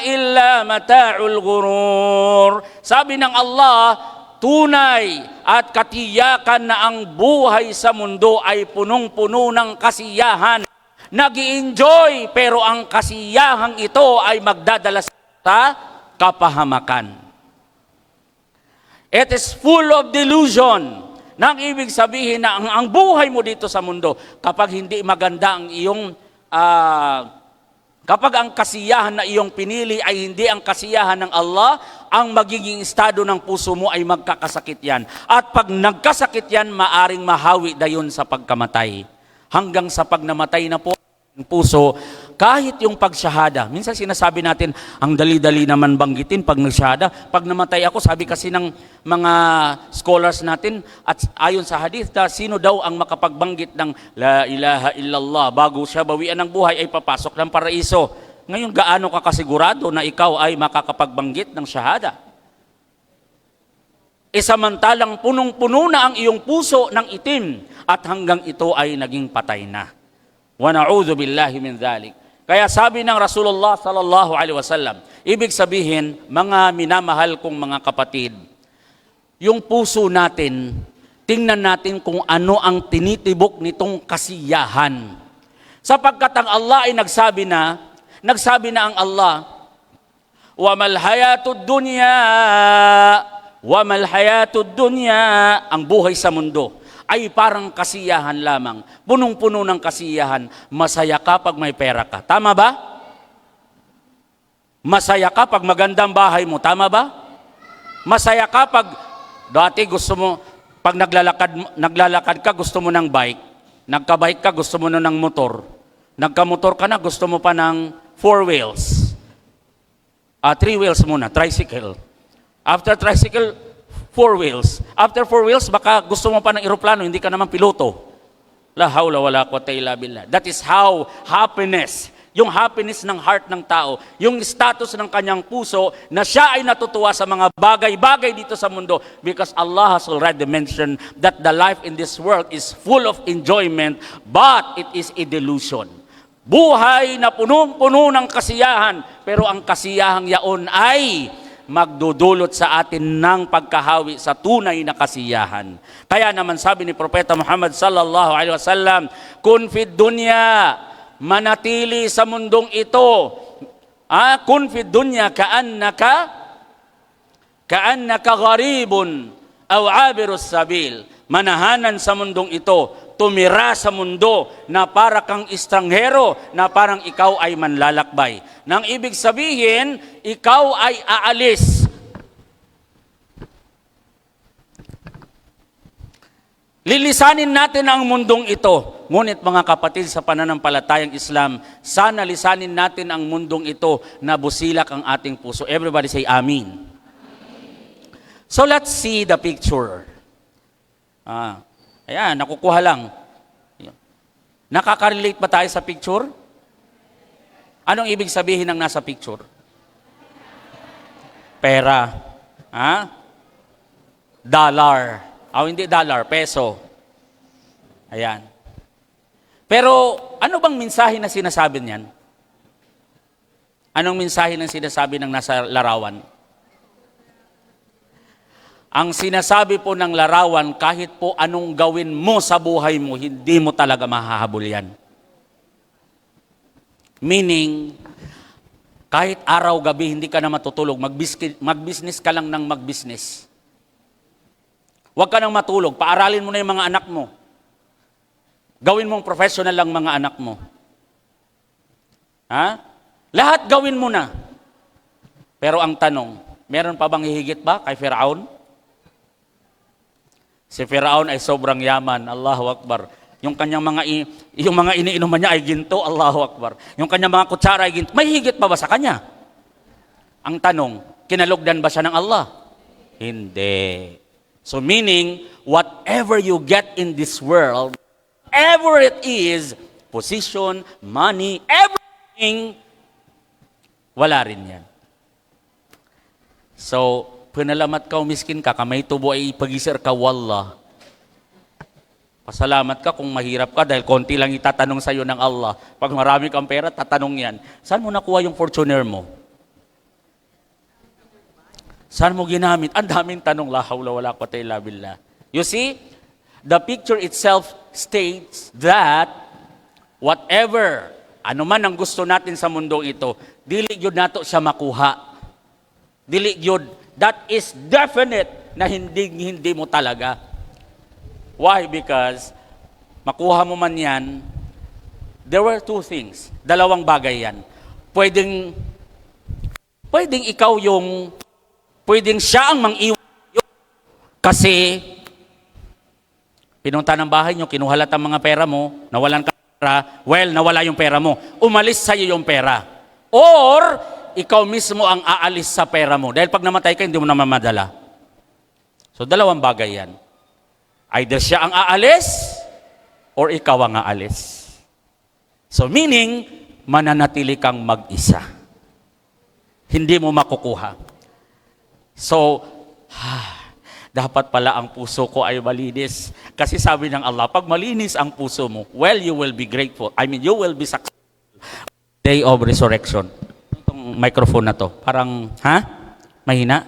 Speaker 6: إِلَّا مَتَاعُ الْغُرُورِ. Sabi ng Allah, tunay at katiyakan na ang buhay sa mundo ay punong-puno ng kasiyahan. Nag-i-enjoy, pero ang kasiyahang ito ay magdadala sa kapahamakan. It is full of delusion. Nang ibig sabihin na ang buhay mo dito sa mundo, kapag hindi maganda ang iyong, kapag ang kasiyahan na iyong pinili ay hindi ang kasiyahan ng Allah, ang magiging estado ng puso mo ay magkakasakit yan. At pag nagkasakit yan, maaring mahawi dayon sa pagkamatay. Hanggang sa pag namatay na po ang puso, kahit yung pagsyahada. Minsan sinasabi natin, ang dali-dali naman banggitin pag nagsyahada. Pag namatay ako, sabi kasi ng mga scholars natin, at ayon sa hadith, sino daw ang makapagbanggit ng La ilaha illallah bago siya bawian ng buhay ay papasok ng paraiso. Ngayon, gaano ka kasigurado na ikaw ay makakapagbanggit ng syahada? Samantalang punong-puno na ang iyong puso ng itim at hanggang ito ay naging patay na. Wa na'udhu billahi min dhalik. Kaya sabi ng Rasulullah sallallahu alaihi wasallam, ibig sabihin, mga minamahal kong mga kapatid, yung puso natin, tingnan natin kung ano ang tinitibok nitong kasiyahan. Sapagkat ang Allah ay nagsabi na ang Allah, وَمَا الْحَيَاةُ الدُّنْيَا, ang buhay sa mundo, ay parang kasiyahan lamang. Punong-puno ng kasiyahan. Masaya ka pag may pera ka. Tama ba? Masaya ka pag magandang bahay mo. Tama ba? Masaya ka pag dati gusto mo, pag naglalakad ka, gusto mo ng bike. Nagka-bike ka, gusto mo na ng motor. Nagka-motor ka na, gusto mo pa ng 4 wheels. 3 wheels muna, tricycle. After tricycle, 4 wheels. After 4 wheels, baka gusto mo pa ng eroplano, hindi ka naman piloto. La hawla wala quwwata illa billah. That is how happiness, yung happiness ng heart ng tao, yung status ng kanyang puso, na siya ay natutuwa sa mga bagay-bagay dito sa mundo, because Allah has already mentioned that the life in this world is full of enjoyment, but it is a delusion. Buhay na punong-puno ng kasiyahan, pero ang kasiyahang yaon ay magdudulot sa atin ng pagkahawi sa tunay na kasiyahan. Kaya naman sabi ni Propeta Muhammad sallallahu alaihi wasallam, kun fid dunya, manatili sa mundong ito. Kun fid dunya ka'annaka gharibun aw abirus sabil. Manahanan sa mundong ito, tumira sa mundo na para kang estranghero, na parang ikaw ay manlalakbay. Nang ibig sabihin, ikaw ay aalis. Lilisanin natin ang mundong ito. Ngunit mga kapatid sa pananampalatayang Islam, sana lisanin natin ang mundong ito na busilak ang ating puso. Everybody say Amin. So let's see the picture. Ayan, nakukuha lang. Nakaka-relate ba tayo sa picture? Anong ibig sabihin ng nasa picture? Pera. Ha? Dollar. Hindi dollar, peso. Ayan. Pero ano bang mensahe na sinasabi niyan? Anong mensahe ng sinasabi ng nasa larawan? Ang sinasabi po ng larawan, kahit po anong gawin mo sa buhay mo, hindi mo talaga mahahabol yan. Meaning, kahit araw-gabi hindi ka na matutulog, mag-business ka lang ng mag-business. Huwag ka nang matulog, paaralin mo na yung mga anak mo. Gawin mong professional lang mga anak mo. Ha? Lahat gawin mo na. Pero ang tanong, meron pa bang hihigit ba kay Firaun? Si Firaun ay sobrang yaman, Allahu Akbar. Yung mga iniinuman niya ay ginto, Allahu Akbar. Yung kanyang mga kutsara ay ginto. May higit pa ba sa kanya? Ang tanong, kinalugdan ba siya ng Allah? Hindi. So meaning, whatever you get in this world, whatever it is, position, money, everything, wala rin yan. So, pinalamat ka o miskin ka, kamay tubo ay ipagisir ka, wallah. Pasalamat ka kung mahirap ka dahil konti lang itatanong sa'yo ng Allah. Pag marami kang pera, tatanong yan. Saan mo nakuha yung Fortuner mo? Saan mo ginamit? Ang daming tanong, la hawla wala quwwata illa billah. You see, the picture itself states that whatever, ano man ang gusto natin sa mundong ito, dili gyud nato siya makuha. Dili gyud, that is definite na hindi mo talaga. Why? Because makuha mo man yan, there were two things. Dalawang bagay yan. Pwedeng ikaw pwedeng siya ang mang-iwan kasi pinunta ng bahay nyo, kinuhalat ang mga pera mo, nawalan ka pera, nawala yung pera mo. Umalis sa'yo yung pera. Or, ikaw mismo ang aalis sa pera mo. Dahil pag namatay ka, hindi mo na mamadala. So, dalawang bagay yan. Either siya ang aalis, or ikaw ang aalis. So meaning, mananatili kang mag-isa. Hindi mo makukuha. So, dapat pala ang puso ko ay malinis. Kasi sabi ng Allah, pag malinis ang puso mo, well, you will be grateful. You will be successful. Day of resurrection. Itong microphone na to, parang, mahina?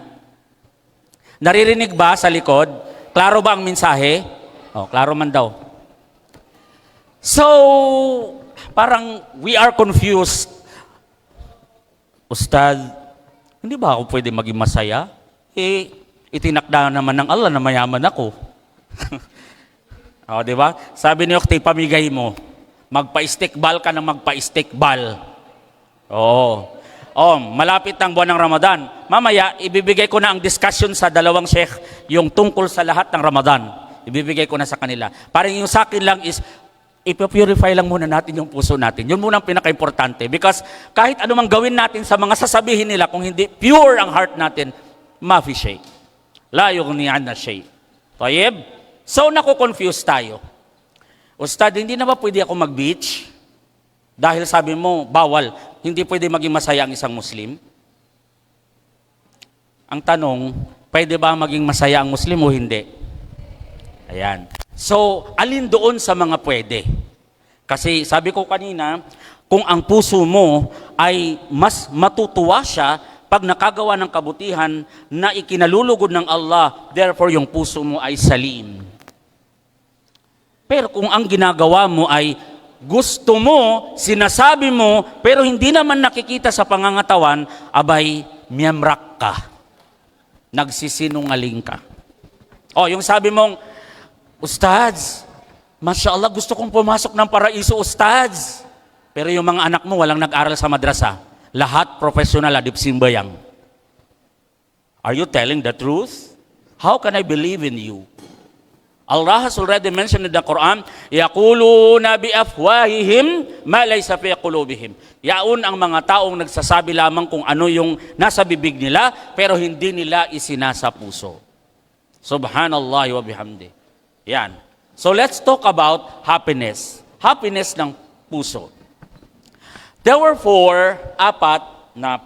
Speaker 6: Naririnig ba sa likod? Klaro ba ang mensahe? Klaro man daw. So, parang we are confused. Ustad, hindi ba ako pwede maging masaya? Itinakda naman ng Allah na mayaman ako. Di ba? Sabi ni Okti, pamigay mo. Magpa-istikbal ka na magpa-istikbal. Malapit ang buwan ng Ramadan. Mamaya, ibibigay ko na ang discussion sa dalawang sheikh, yung tungkol sa lahat ng Ramadan. Ibibigay ko na sa kanila. Parang yung sa akin lang is, ipapurify lang muna natin yung puso natin. Yun muna ang pinaka-importante. Because kahit anumang gawin natin sa mga sasabihin nila, kung hindi pure ang heart natin, mafi shay. La yughni'an na shay. Tayyib? So, naku-confuse tayo. Ustad, hindi na ba pwede ako mag-beach? Dahil sabi mo, bawal. Hindi pwede maging masaya ang isang Muslim? Ang tanong, pwede ba maging masaya ang Muslim o hindi? Ayan. So, alin doon sa mga pwede? Kasi sabi ko kanina, kung ang puso mo ay mas matutuwa siya pag nakagawa ng kabutihan na ikinalulugod ng Allah, therefore yung puso mo ay salim. Pero kung ang ginagawa mo ay gusto mo, sinasabi mo, pero hindi naman nakikita sa pangangatawan, abay, miyamrak ka. Nagsisinungaling ka. Yung sabi mong, Ustads, Masya Allah, gusto kong pumasok ng paraiso, Ustads. Pero yung mga anak mo, walang nag-aral sa madrasa. Lahat professional, adib simbayang. Are you telling the truth? How can I believe in you? Allah has already mentioned in the Quran, yaquluna bi afwahihim ma laysa fi qulubihim. Yaon ang mga taong nagsasabi lamang kung ano yung nasa bibig nila, pero hindi nila isinasa puso. Subhanallah wa bihamdi. Yan. So let's talk about happiness. Happiness ng puso. There were apat na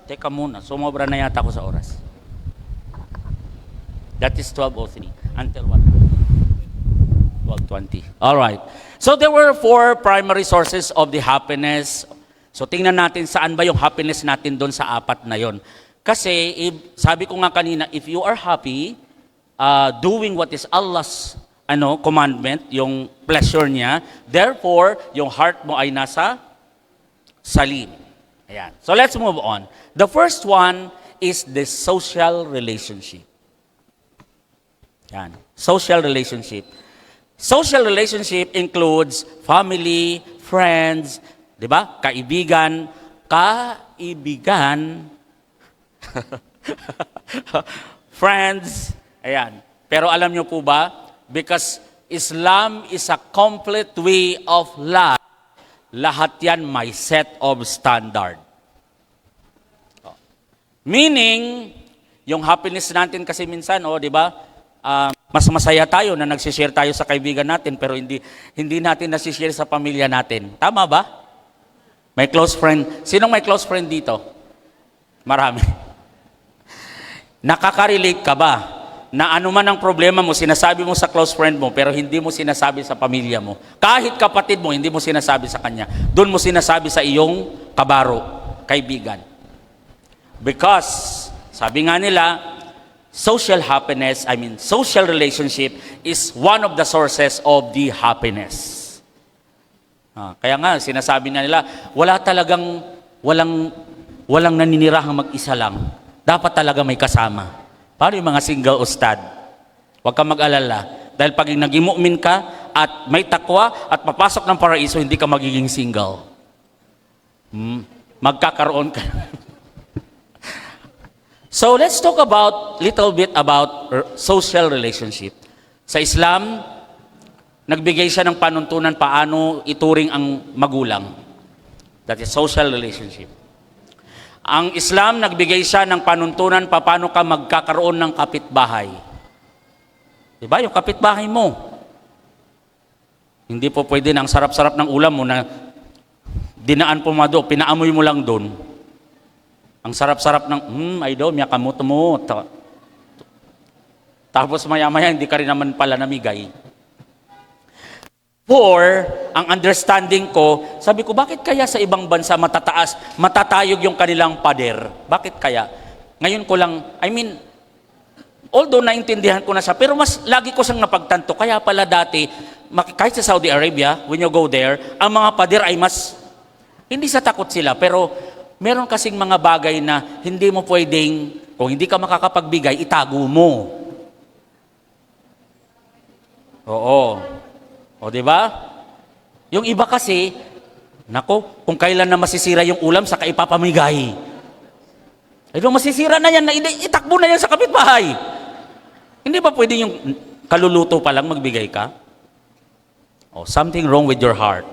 Speaker 6: Teka muna, sumobra na yata ako sa oras. That is 12:03 until what? 12:20. All right. So there were 4 primary sources of the happiness. So tingnan natin saan ba yung happiness natin doon sa apat na yon. Kasi sabi ko nga kanina, if you are happy doing what is Allah's commandment, yung pleasure niya, therefore yung heart mo ay nasa salim. Ayan. So let's move on. The first one is the social relationship. Yan. Social relationship. Social relationship includes family, friends, 'di ba? Kaibigan, friends, ayan. Pero alam niyo po ba, because Islam is a complete way of life, lahat yan may set of standard. Meaning, yung happiness natin kasi minsan, 'di ba? Mas masaya tayo na nagsishare tayo sa kaibigan natin pero hindi natin nasishare sa pamilya natin. Tama ba? May close friend. Sinong may close friend dito? Marami. Nakaka-relate ka ba na anuman ang problema mo, sinasabi mo sa close friend mo pero hindi mo sinasabi sa pamilya mo? Kahit kapatid mo, hindi mo sinasabi sa kanya. Doon mo sinasabi sa iyong kabaro, kaibigan. Because, sabi nga nila, social relationship is one of the sources of the happiness. Kaya nga, sinasabi na nila, walang naninirahang mag-isa lang. Dapat talaga may kasama. Paano yung mga single ustad? Huwag kang mag-alala. Dahil pag naging mu'min ka at may takwa at papasok ng paraiso, hindi ka magiging single. Magkakaroon ka. So let's talk little bit about social relationship. Sa Islam, nagbigay siya ng panuntunan paano ituring ang magulang. That is social relationship. Ang Islam, nagbigay siya ng panuntunan paano ka magkakaroon ng kapitbahay. Diba? Yung kapitbahay mo. Hindi po pwede na ang sarap-sarap ng ulam mo na dinaan po pinaamoy mo lang doon. Ang sarap-sarap ng, ay daw, miya kamot-mot. Tapos maya-maya, hindi ka rin naman pala namigay. Ang understanding ko, sabi ko, bakit kaya sa ibang bansa matatayog yung kanilang pader? Bakit kaya? Ngayon ko lang, although naintindihan ko na siya, pero mas lagi ko siyang napagtanto. Kaya pala dati, kahit sa Saudi Arabia, when you go there, ang mga pader ay hindi sa takot sila, pero meron kasing mga bagay na hindi mo pwedeng, kung hindi ka makakapagbigay, itago mo. Oo. O, di ba? Yung iba kasi, kung kailan na masisira yung ulam, saka ipapamigay. Masisira na yan, itakbo na yan sa kapitbahay. Hindi ba pwede yung kaluluto pa lang magbigay ka? Something wrong with your heart.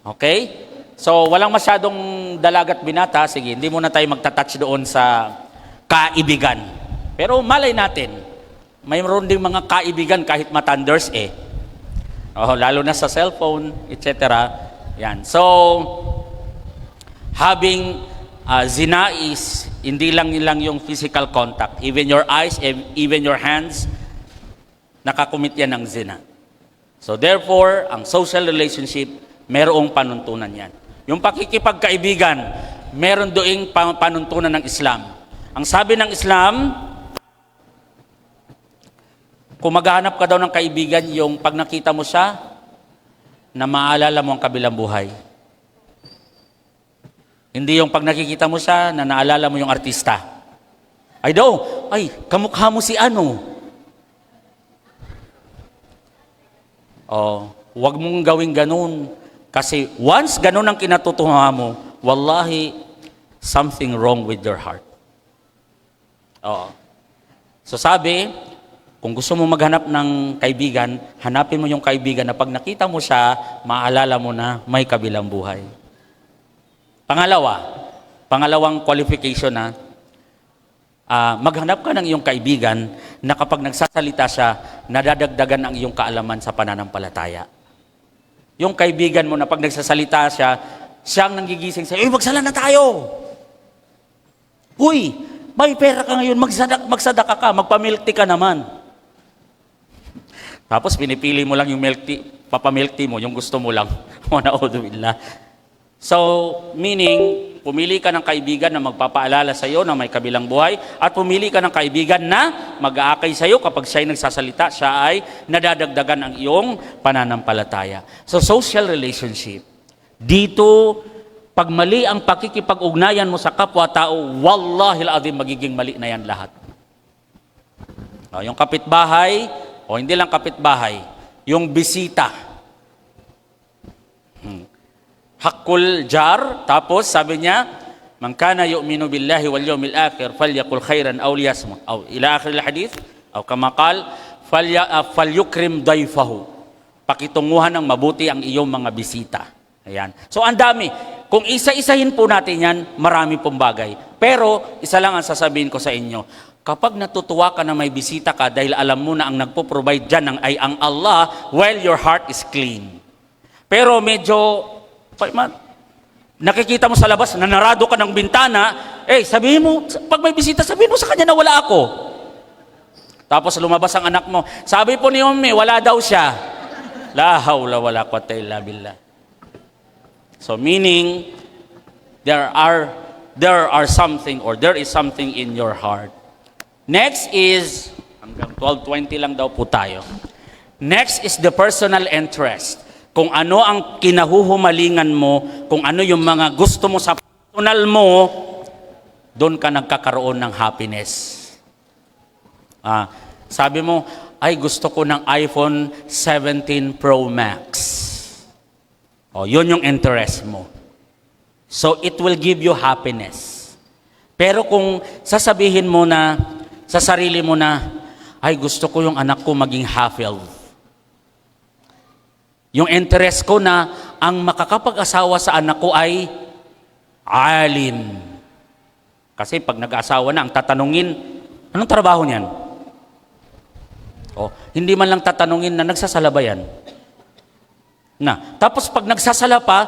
Speaker 6: Okay? So, walang masyadong dalagat binata. Sige, hindi muna tayo magta-touch doon sa kaibigan. Pero malay natin, mayroon ding mga kaibigan kahit matanders lalo na sa cellphone, etc. Yan. So, having zina is hindi lang yung physical contact. Even your eyes, even your hands, nakakumit yan ng zina. So, therefore, ang social relationship, merong panuntunan yan. Yung pakikipagkaibigan, meron doing panuntunan ng Islam. Ang sabi ng Islam, kung maghahanap ka daw ng kaibigan, yung pag nakita mo siya, na maalala mo ang kabilang buhay. Hindi yung pag nakikita mo siya, na naalala mo yung artista. Kamukha mo si ano. Huwag mong gawing ganun. Kasi once ganun ang kinatutuwa mo, wallahi, something wrong with your heart. So sabi, kung gusto mo maghanap ng kaibigan, hanapin mo yung kaibigan na pag nakita mo siya, maalala mo na may kabilang buhay. Pangalawang qualification maghanap ka ng iyong kaibigan na kapag nagsasalita siya, nadadagdagan ang iyong kaalaman sa pananampalataya. Yung kaibigan mo na pag nagsasalita siya, siyang nanggigising sa'yo, magsala na tayo! Uy, may pera ka ngayon, magsadaka ka, magpamilk tea ka naman. Tapos pinipili mo lang yung milk tea, papamilk tea mo, yung gusto mo lang. Wa na'udzubillah. So, meaning, pumili ka ng kaibigan na magpapaalala sa iyo na may kabilang buhay at pumili ka ng kaibigan na mag-aakay sa iyo kapag siya'y nagsasalita, siya ay nadadagdagan ang iyong pananampalataya. So, social relationship. Dito, pag mali ang pakikipag-ugnayan mo sa kapwa-tao, wallahil azim, magiging mali na yan lahat. O, yung kapitbahay, o hindi lang kapitbahay, yung bisita. Hakul jar, tapos sabi niya, man kana yu'minu billahi wal yawmil akhir falyakul khairan aw liyasmut aw ila akhir al hadith aw kama qal falyukrim dayfahu. Pakitunguhan ng mabuti ang iyong mga bisita. Ayan. So ang dami. Kung isa-isahin po natin yan, marami pong bagay. Pero isa lang ang sasabihin ko sa inyo. Kapag natutuwa ka na may bisita ka dahil alam mo na ang nagpo-provide dyan ay ang Allah, well, your heart is clean. Pero medyo nakikita mo sa labas, nanarado ka ng bintana, sabihin mo, pag may bisita, sabihin mo sa kanya na wala ako. Tapos lumabas ang anak mo, sabi po ni Ummi, wala daw siya. La hawla wala quwwata illa billah. So meaning, there are something or there is something in your heart. Next is, hanggang 12:20 lang daw po tayo. Next is the personal interest. Kung ano ang kinahuhumalingan mo, kung ano yung mga gusto mo sa personal mo, doon ka nagkakaroon ng happiness. Sabi mo, ay gusto ko ng iPhone 17 Pro Max. O, yun yung interest mo. So, it will give you happiness. Pero kung sasabihin mo na, sa sarili mo na, ay gusto ko yung anak ko maging hafiz. Yung interest ko na ang makakapag-asawa sa anak ko ay alim. Kasi pag nag-asawa na, ang tatanungin, anong trabaho niyan? O, hindi man lang tatanungin na nagsasala ba yan? Tapos pag nagsasala pa,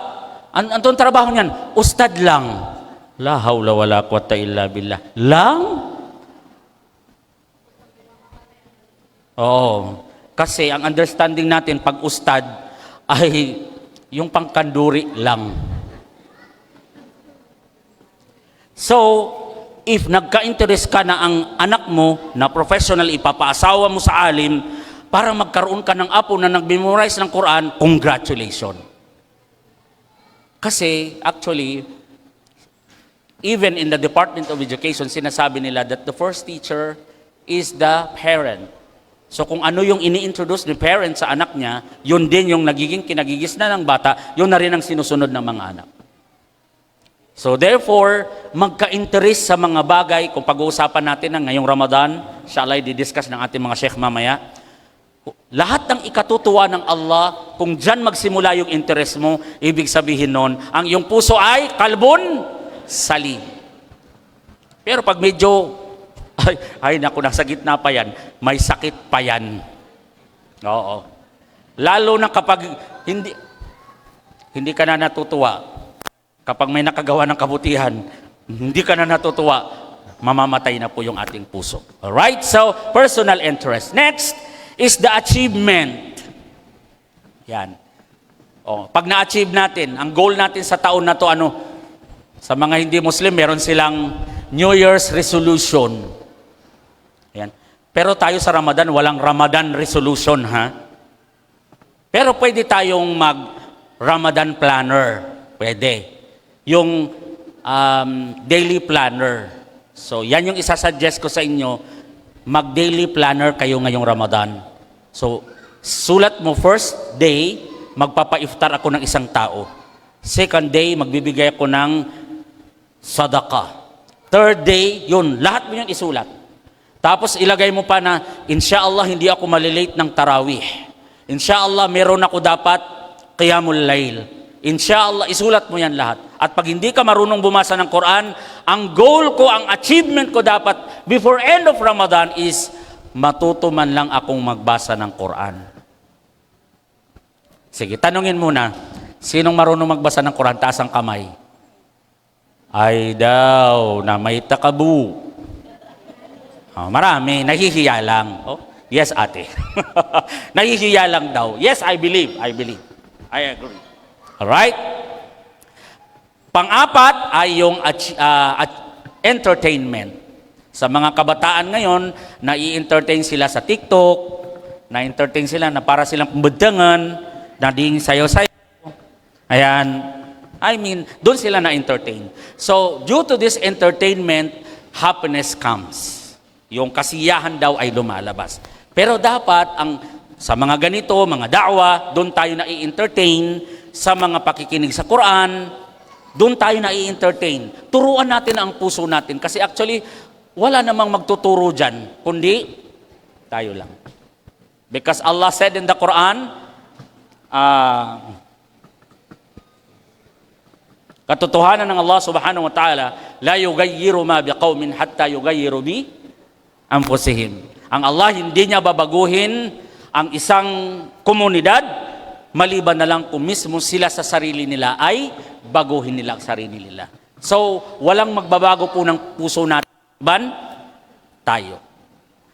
Speaker 6: anong trabaho niyan? Ustad lang. La hawla wala quwwata illa billah. Lang? Oo. Kasi ang understanding natin pag ustad, ay yung pangkanduri lang. So, if nagka-interest ka na ang anak mo na professional, ipapaasawa mo sa alim para magkaroon ka ng apo na nag-memorize ng Quran, congratulations. Kasi, actually, even in the Department of Education, sinasabi nila that the first teacher is the parent. So kung ano yung ini-introduce ni parent sa anak niya, yun din yung nagiging kinagigis na ng bata, yun na rin ang sinusunod ng mga anak. So therefore, magka-interest sa mga bagay, kung pag-uusapan natin na ngayong Ramadan, inshallah, i-discuss ng ating mga sheikh mamaya, lahat ng ikatutuwa ng Allah, kung dyan magsimula yung interest mo, ibig sabihin nun, ang iyong puso ay kalbon salim. Pero pag medyo ay naku, nasa gitna pa yan, may sakit pa yan. Oo. Lalo na kapag hindi ka na natutuwa, kapag may nakagawa ng kabutihan, hindi ka na natutuwa, mamamatay na po yung ating puso. Alright? So, personal interest. Next is the achievement. Yan. Pag na-achieve natin, ang goal natin sa taon na to, sa mga hindi Muslim, meron silang New Year's resolution. Ayan. Pero tayo sa Ramadan, walang Ramadan resolution, ha? Pero pwede tayong mag-Ramadan planner. Pwede. Yung daily planner. So, yan yung isasuggest ko sa inyo. Mag-daily planner kayo ngayong Ramadan. So, sulat mo first day, magpapa-iftar ako ng isang tao. Second day, magbibigay ako ng sadaqah. Third day, yun, lahat mo yun isulat. Tapos ilagay mo pa na, inshallah, hindi ako malilate ng tarawih. Inshallah, meron ako dapat qiyamul layl. Inshallah, isulat mo yan lahat. At pag hindi ka marunong bumasa ng Quran, ang goal ko, ang achievement ko dapat before end of Ramadan is matuto man lang akong magbasa ng Quran. Sige, tanungin muna, sinong marunong magbasa ng Quran? Taas ang kamay. Ay daw, na may takabu. Oh, marami, nahihiya lang. Oh, yes, ate. Nahihiya lang daw. Yes, I believe. I agree. Alright? Pang-apat ay yung entertainment. Sa mga kabataan ngayon, nai-entertain sila sa TikTok, na-entertain sila na para silang pumbadangan, na ding sayo-sayo. Ayan. Doon sila na-entertain. So, due to this entertainment, happiness comes. Yung kasiyahan daw ay lumalabas. Pero dapat, sa mga ganito, mga da'wa, doon tayo na-entertain, sa mga pakikinig sa Quran, doon tayo na-entertain. Turuan natin ang puso natin. Kasi actually, wala namang magtuturo dyan, kundi tayo lang. Because Allah said in the Quran, katotohanan ng Allah subhanahu wa ta'ala, la yugayyiru ma biqawmin hatta yugayyiru bi anfusihim. Ang Allah hindi niya babaguhin ang isang komunidad maliban na lang kung mismo sila sa sarili nila ay baguhin nila ang sarili nila. So, walang magbabago po ng puso natin. Tayo.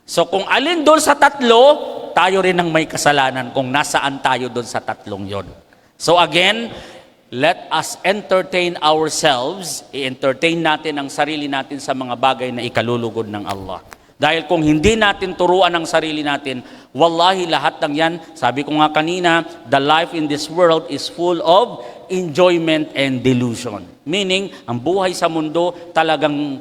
Speaker 6: So kung alin doon sa tatlo, tayo rin ang may kasalanan kung nasaan tayo doon sa tatlong yon. So again, let us entertain ourselves, i-entertain natin ang sarili natin sa mga bagay na ikalulugod ng Allah. Dahil kung hindi natin turuan ang sarili natin, wallahi lahat ng yan, sabi ko nga kanina, the life in this world is full of enjoyment and delusion. Meaning, ang buhay sa mundo talagang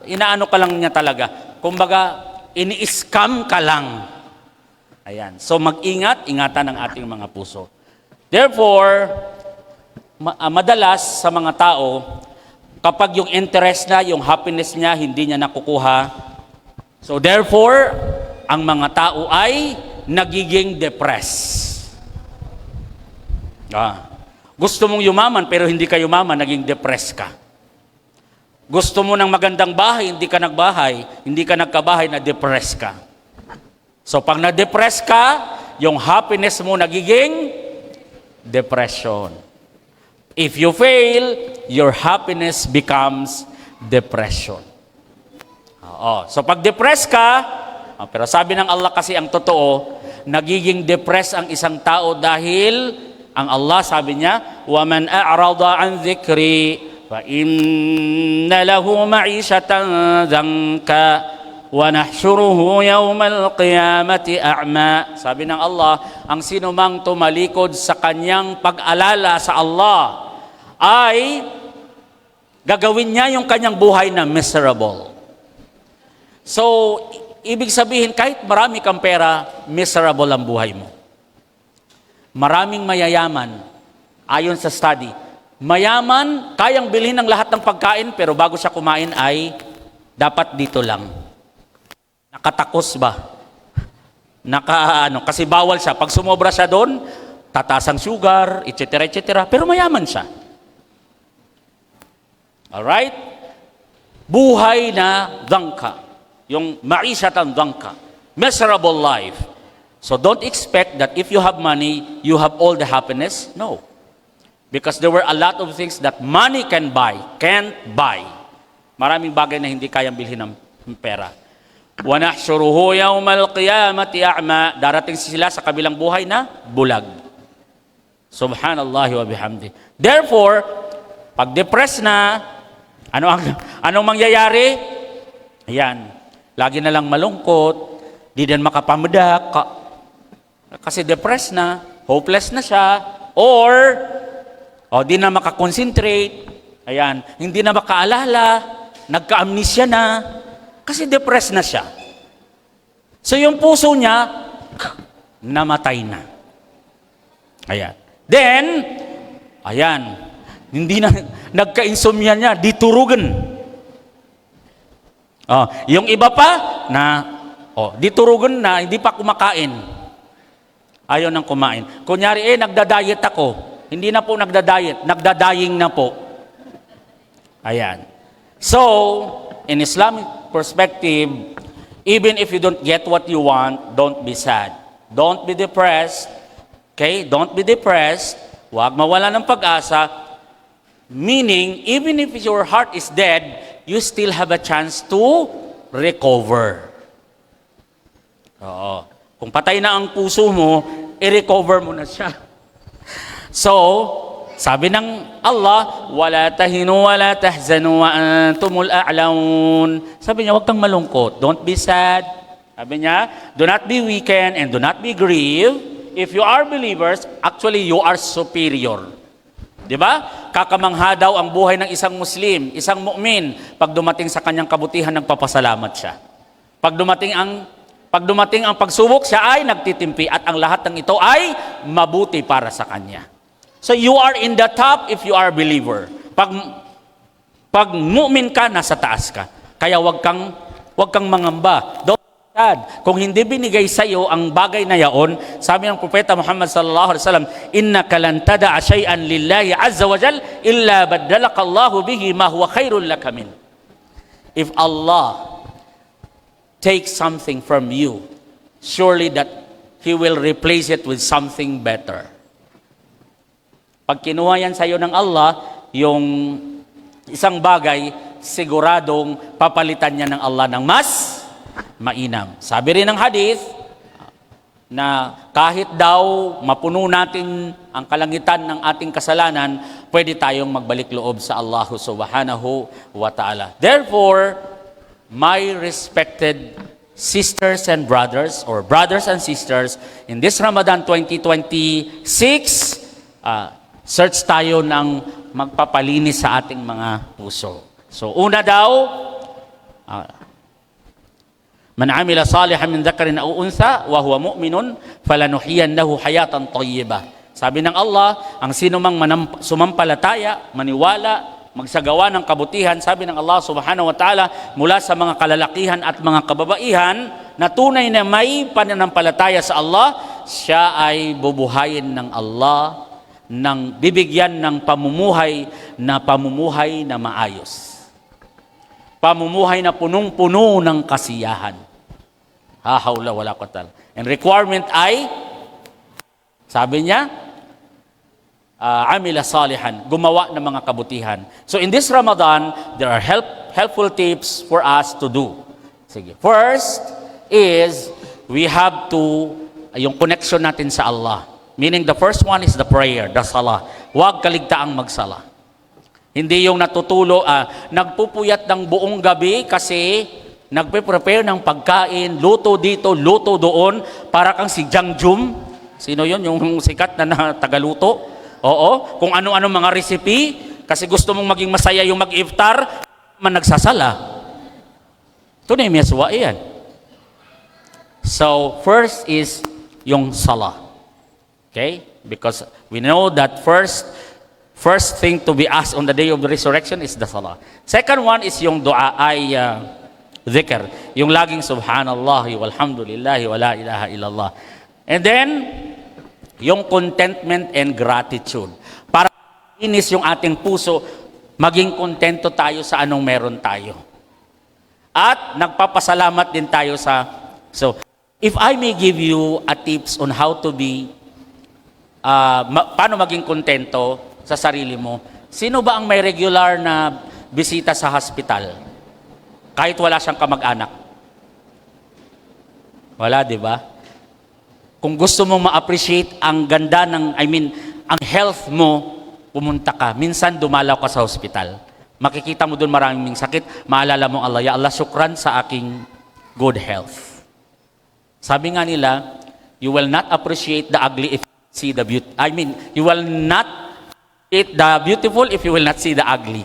Speaker 6: inaano ka lang niya talaga. Kumbaga, ini-scam ka lang. Ayan. So mag-ingat, ingatan ang ating mga puso. Therefore, madalas sa mga tao, kapag yung interest na, yung happiness niya, hindi niya nakukuha. So therefore, ang mga tao ay nagiging depressed. Gusto mong yumaman pero hindi ka yumaman, naging depressed ka. Gusto mo ng magandang bahay, hindi ka nagbahay, hindi ka nagkabahay, na-depress ka. So pag na-depress ka, yung happiness mo nagiging depression. If you fail, your happiness becomes depression. So pag depressed ka, pero sabi ng Allah kasi ang totoo, nagiging depressed ang isang tao dahil ang Allah sabi niya, وَمَنْ أَعْرَضَ عَنْ ذِكْرِي فَإِنَّ لَهُ مَعِيشَةً ضَنكًا وَنَحْشُرُهُ يَوْمَ الْقِيَامَةِ أَعْمَى. Sabi ng Allah, ang sinumang tumalikod sa kanyang pag-alala sa Allah ay gagawin niya yung kanyang buhay na miserable. So, ibig sabihin, kahit marami kang pera, miserable ang buhay mo. Maraming mayayaman, ayon sa study, mayaman, kayang bilhin ng lahat ng pagkain, pero bago siya kumain ay dapat dito lang. Nakatakos ba? Kasi bawal siya. Pag sumobra siya doon, tataas ang sugar, etc., etc. Pero mayaman siya. Alright? Buhay na dangka. Yung ma'isyatan dangka. Miserable life. So don't expect that if you have money, you have all the happiness. No. Because there were a lot of things that money can't buy. Maraming bagay na hindi kayang bilhin ng pera. وَنَحْشُرُهُ يَوْمَ الْقِيَامَةِ أَعْمَى. Darating sila sa kabilang buhay na bulag. Subhanallah wa bihamdi. Therefore, pag depressed na, anong mangyayari? Ayan. Lagi na lang malungkot, di din makapamudak, kasi depressed na, hopeless na siya, or di na makakonsentrate, ayan, hindi na makaalala, nagka-amnesia na, kasi depressed na siya. So yung puso niya, namatay na. Ayan. Then, ayan, hindi na, nagka-insomnia niya, diturugan. Yung iba pa, diturugan na, hindi pa kumakain. Ayaw nang kumain. Kunyari, nagda-diet ako. Hindi na po nagda-diet, nagda-dying na po. Ayan. So, in Islamic perspective, Even if you don't get what you want, don't be sad. Don't be depressed. Okay? Don't be depressed. Huwag mawala ng pag-asa. Meaning, even if your heart is dead, you still have a chance to recover. Oo. Kung patay na ang puso mo, i-recover mo na siya. So, sabi ng Allah, wala tahinu, wala tahzanu, wa antumul a'laun. Sabi niya, huwag kang malungkot. Don't be sad. Sabi niya, do not be weakened and do not be grieved. If you are believers, actually you are superior. Di ba? Kakamangha daw ang buhay ng isang Muslim, isang mu'min, pag dumating sa kanyang kabutihan, nagpapasalamat siya. Pag dumating ang pagsubok, siya ay nagtitimpi at ang lahat ng ito ay mabuti para sa kanya. So you are in the top if you are a believer. Pag mu'min ka, nasa taas ka. Kaya wag kang mangamba. Don't be sad. Kung hindi binigay sa iyo ang bagay na yaon, sabi ng propeta Muhammad sallallahu alaihi wasallam, innaka lan tada'a shay'an lillahi azza wa jal illa baddalaka Allahu bihi ma huwa khairul laka min. If Allah takes something from you, surely that He will replace it with something better. Pag kinuha yan sa iyo ng Allah, yung isang bagay, siguradong papalitan niya ng Allah ng mas mainam. Sabi rin ng hadith, na kahit daw mapuno natin ang kalangitan ng ating kasalanan, pwede tayong magbalik loob sa Allah subhanahu wa ta'ala. Therefore, my respected sisters and brothers, or brothers and sisters, in this Ramadan 2026, search tayo ng magpapalinis sa ating mga puso. So, una daw, man amila salihan min dhakarin aw untha wa huwa mu'minun falanuhyiyannahu hayatan tayyibah. Sabi ng Allah, ang sino mang sumampalataya, maniwala, magsagawa ng kabutihan, sabi ng Allah subhanahu wa ta'ala, mula sa mga kalalakihan at mga kababaihan na tunay na may pananampalataya sa Allah, siya ay bubuhayin ng Allah, bibigyan ng pamumuhay na maayos. Pamumuhay na punong-puno ng kasiyahan. Ha hawla wala quwwata. And requirement ay, sabi niya, amila salihan, gumawa ng mga kabutihan. So in this Ramadan, there are helpful tips for us to do. Sige. First is, we have to, yung connection natin sa Allah. Meaning the first one is the prayer, the salah. Huwag kaligtaang magsala. Hindi yung nagpupuyat ng buong gabi kasi nagpe-prepare ng pagkain, luto dito, luto doon, para kang si Jang Jum. Sino yun? Yung sikat na tagaluto. Oo, kung ano-ano mga recipe, kasi gusto mong maging masaya yung mag-iftar, man nagsasala. Ito na yung miyaswa yan. So, first is yung salah. Okay? Because we know that first thing to be asked on the day of the resurrection is the salah. Second one is yung dua ay dhikr. Yung laging subhanallahi walhamdulillahi wala ilaha illallah. And then, yung contentment and gratitude. Para inis yung ating puso, maging kontento tayo sa anong meron tayo. At nagpapasalamat din tayo sa... So, if I may give you a tips on how to be, paano maging kontento sa sarili mo, sino ba ang may regular na bisita sa hospital? Kahit wala siyang kamag-anak. Wala, di ba? Kung gusto mong ma-appreciate ang ganda ang health mo, pumunta ka. Minsan dumalaw ka sa hospital. Makikita mo doon maraming sakit, maalala mo Allah, ya Allah, syukran sa aking good health. Sabi nga nila, you will not appreciate the ugly if you see the beauty. You will not appreciate the beautiful if you will not see the ugly.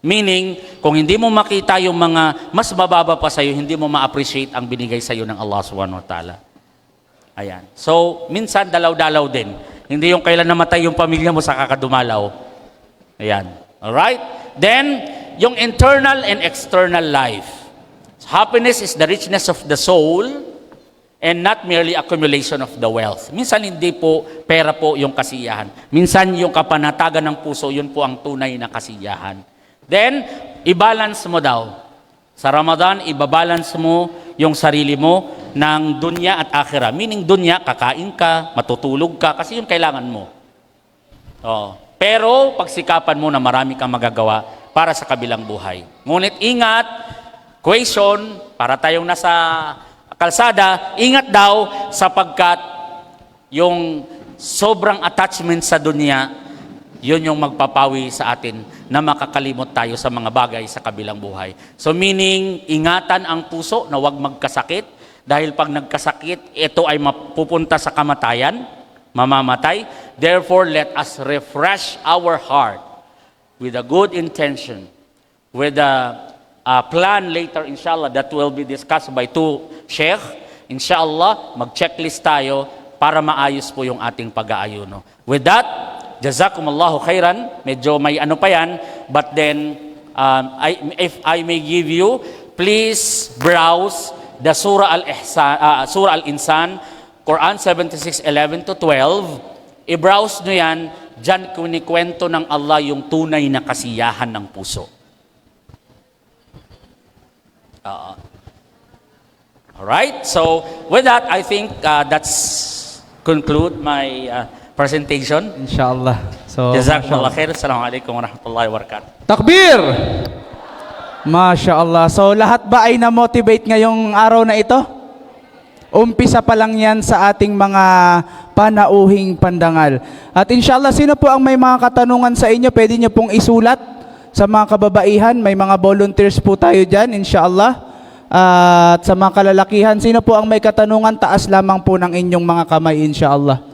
Speaker 6: Meaning, kung hindi mo makita yung mga mas mababa pa sa'yo, hindi mo ma-appreciate ang binigay sa'yo ng Allah subhanahu wa ta'ala. Ayan. So, minsan dalaw-dalaw din. Hindi yung kailan namatay yung pamilya mo sa kakadumalaw. Ayan. Alright? Then, yung internal and external life. Happiness is the richness of the soul and not merely accumulation of the wealth. Minsan hindi po pera po yung kasiyahan. Minsan yung kapanatagan ng puso, yun po ang tunay na kasiyahan. Then, i-balance mo daw. Sa Ramadan, ibabalance mo yung sarili mo ng dunya at akhira. Meaning dunya, kakain ka, matutulog ka, kasi yung kailangan mo. Oh. Pero pagsikapan mo na marami kang magagawa para sa kabilang buhay. Ngunit ingat, question, para tayong nasa kalsada, ingat daw sapagkat yung sobrang attachment sa dunya, yun yung magpapawi sa atin na makakalimot tayo sa mga bagay sa kabilang buhay. So meaning, ingatan ang puso na huwag magkasakit dahil pag nagkasakit, ito ay mapupunta sa kamatayan, mamamatay. Therefore, let us refresh our heart with a good intention, with a plan later, inshallah, that will be discussed by two sheikh. Inshallah, mag-checklist tayo para maayos po yung ating pag-aayuno. With that, Jazakumullahu khairan. Medyo may ano pa yan, but then, if I may give you, please browse the Surah Al-Insan, Quran 76:11-12. I-browse nyo yan, dyan kunikwento ng Allah yung tunay na kasiyahan ng puso. Alright, so with that, I think that's conclude my presentation.
Speaker 2: Inshallah. So,
Speaker 6: Jazakumullah khair. Assalamualaikum warahmatullahi wabarakatuh.
Speaker 2: Takbir! Masya Allah. So lahat ba ay na-motivate ngayong araw na ito? Umpisa pa lang yan sa ating mga panauhing pandangal. At inshallah, sino po ang may mga katanungan sa inyo, pwede nyo pong isulat sa mga kababaihan. May mga volunteers po tayo dyan, inshallah. At sa mga kalalakihan, sino po ang may katanungan, taas lamang po ng inyong mga kamay, inshallah.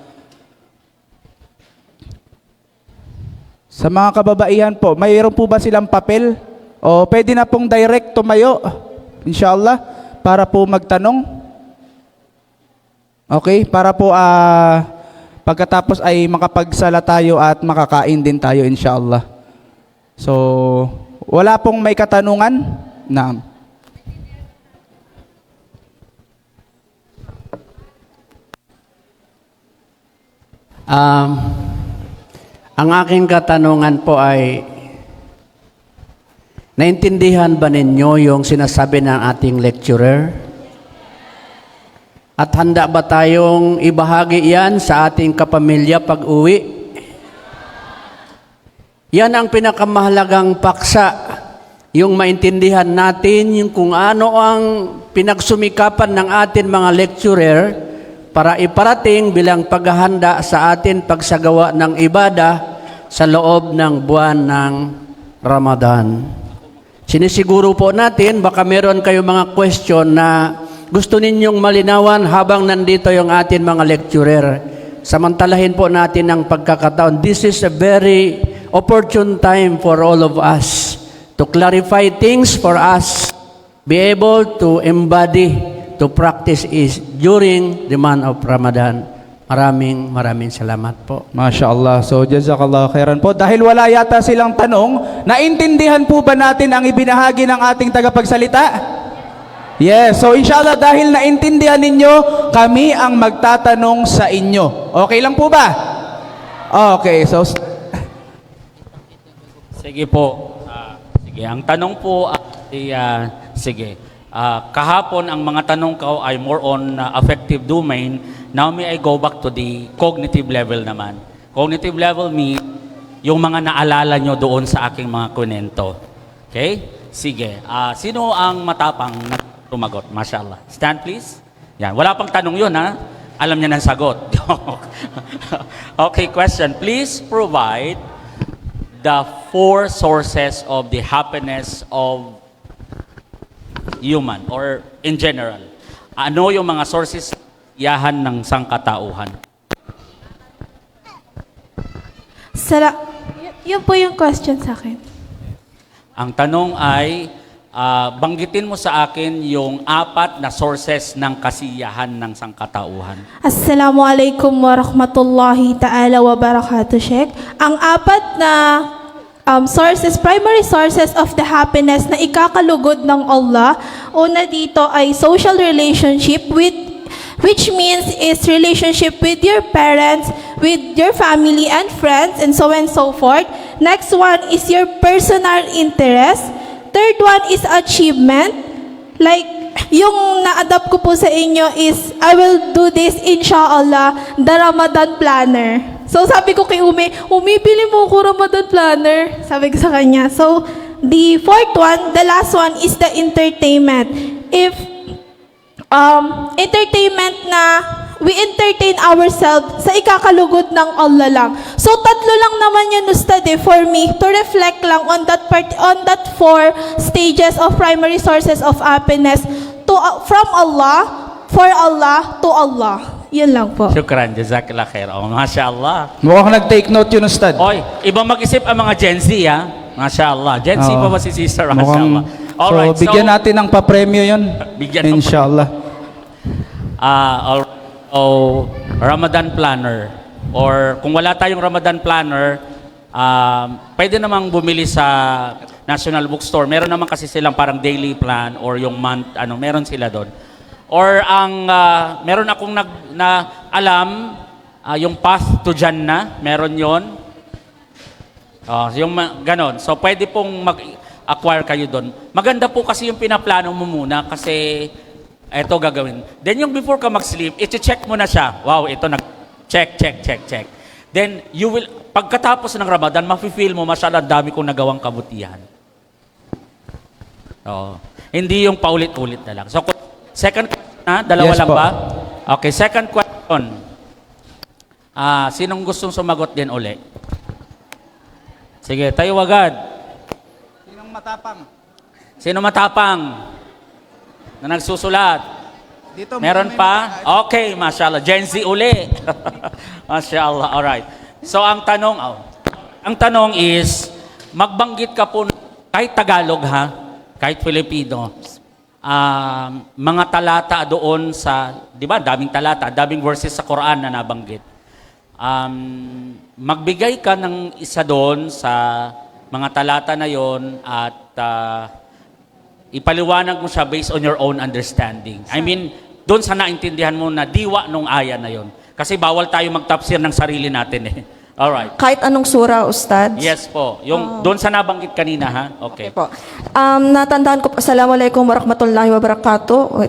Speaker 2: Sa mga kababaihan po, mayroon po ba silang papel? O pwede na pong direct tumayo, inshallah, para po magtanong. Okay, para po pagkatapos ay makapagsala tayo at makakain din tayo, inshallah. So, wala pong may katanungan? Naam.
Speaker 1: Ang aking katanungan po ay, naintindihan ba ninyo yung sinasabi ng ating lecturer? At handa ba tayong ibahagi yan sa ating kapamilya pag-uwi? Yan ang pinakamahalagang paksa, yung maintindihan natin yung kung ano ang pinagsumikapan ng ating mga lecturer para iparating bilang paghahanda sa atin pagsagawa ng ibada sa loob ng buwan ng Ramadan. Sinisiguro po natin, baka meron kayo mga question na gusto ninyong malinawan habang nandito yung atin mga lecturer. Samantalahin po natin ang pagkakataon. This is a very opportune time for all of us to clarify things for us, be able to embody, to practice is during the month of Ramadan. Maraming salamat po.
Speaker 2: Masya Allah. So, jazakallah khairan po. Dahil wala yata silang tanong, naintindihan po ba natin ang ibinahagi ng ating tagapagsalita? Yes. So, inshallah, dahil naintindihan ninyo, kami ang magtatanong sa inyo. Okay lang po ba? Okay. So,
Speaker 6: Sige po. Sige, ang tanong po ay, sige. Kahapon, ang mga tanong ko ay more on affective domain. Now, may I go back to the cognitive level naman. Cognitive level means yung mga naalala nyo doon sa aking mga kunento. Okay? Sige. Sino ang matapang na tumagot? Mashallah. Stand please. Yan. Wala pang tanong yun, ha? Alam niya ng sagot. Okay, question. Please provide the 4 sources of the happiness of human or in general. Ano yung mga sources yahan ng sangkatauhan?
Speaker 7: Yun po yung question sa akin.
Speaker 6: Ang tanong ay, banggitin mo sa akin yung 4 na sources ng kasiyahan ng sangkatauhan.
Speaker 7: Assalamualaikum warahmatullahi ta'ala wabarakatuh, Sheikh. Ang 4 na primary sources of the happiness na ikakalugod ng Allah, una dito ay social relationship which means is relationship with your parents, with your family and friends, and so on and so forth. Next one is your personal interest. third one is achievement. Like, yung na-adapt ko po sa inyo is, I will do this, inshallah, the Ramadan planner. So, sabi ko kay Umi, bili mo ko Ramadan planner. Sabi ko sa kanya. So, the fourth one, the last one is the entertainment. If, entertainment na we entertain ourselves sa ikakalugod ng Allah lang. So, tatlo lang naman yun, Ustad, for me, to reflect lang on that four stages of primary sources of happiness from Allah, for Allah, to Allah. Yun lang po.
Speaker 6: Shukran, jazakallah khair. Oh, Masya Allah.
Speaker 2: Mukhang nag-take note yun, Ustad.
Speaker 6: Oy, ibang mag-isip ang mga Gen Z, ha? Masya Allah. Gen Z
Speaker 2: Oo.
Speaker 6: pa ba si Sister? Masya
Speaker 2: Mukhang,
Speaker 6: Allah. Alright,
Speaker 2: so, bigyan natin ng papremyo yun.
Speaker 6: Bigyan ng
Speaker 2: Inshallah.
Speaker 6: Ramadan planner. Or kung wala tayong Ramadan planner, pwede namang bumili sa National Bookstore. Meron naman kasi silang parang daily plan or yung month, meron sila doon. Or meron akong alam, yung Path to Jannah, meron yon. Yung ganon. So pwede pong mag-acquire kayo doon. Maganda po kasi yung pinaplano mo muna kasi eto gagawin. Then yung before ka mag-sleep, i-check mo na siya. Wow, ito check. Then you will, pagkatapos ng Ramadan, mafe-feel mo, masyadong dami kong nagawang kabutihan. Hindi yung paulit-ulit na lang. So, second question, dalawa
Speaker 2: Yes
Speaker 6: lang
Speaker 2: po.
Speaker 6: ba? Okay, second question. Sinong gustong sumagot din uli? Sige, tayo agad.
Speaker 2: Sinong matapang?
Speaker 6: Sino matapang na nagsusulat?
Speaker 2: Dito,
Speaker 6: Meron pa? Okay, mashallah. Gen Z uli. Mashallah. Alright. So, ang tanong is, magbanggit ka po, kahit Tagalog ha, kahit Filipino, mga talata doon sa, di ba, daming talata, daming verses sa Quran na nabanggit. Magbigay ka ng isa doon sa mga talata na yon at ipaliwanag mo siya based on your own understanding. I mean, doon sa naintindihan mo na diwa nung aya na yon. Kasi bawal tayo magtafsir ng sarili natin eh. Alright.
Speaker 8: Kahit anong sura, Ustad?
Speaker 6: Yes po. Yung doon sa nabanggit kanina ha? Okay.
Speaker 8: Po. Natandaan ko po, Assalamualaikum warahmatullahi wabarakatuh.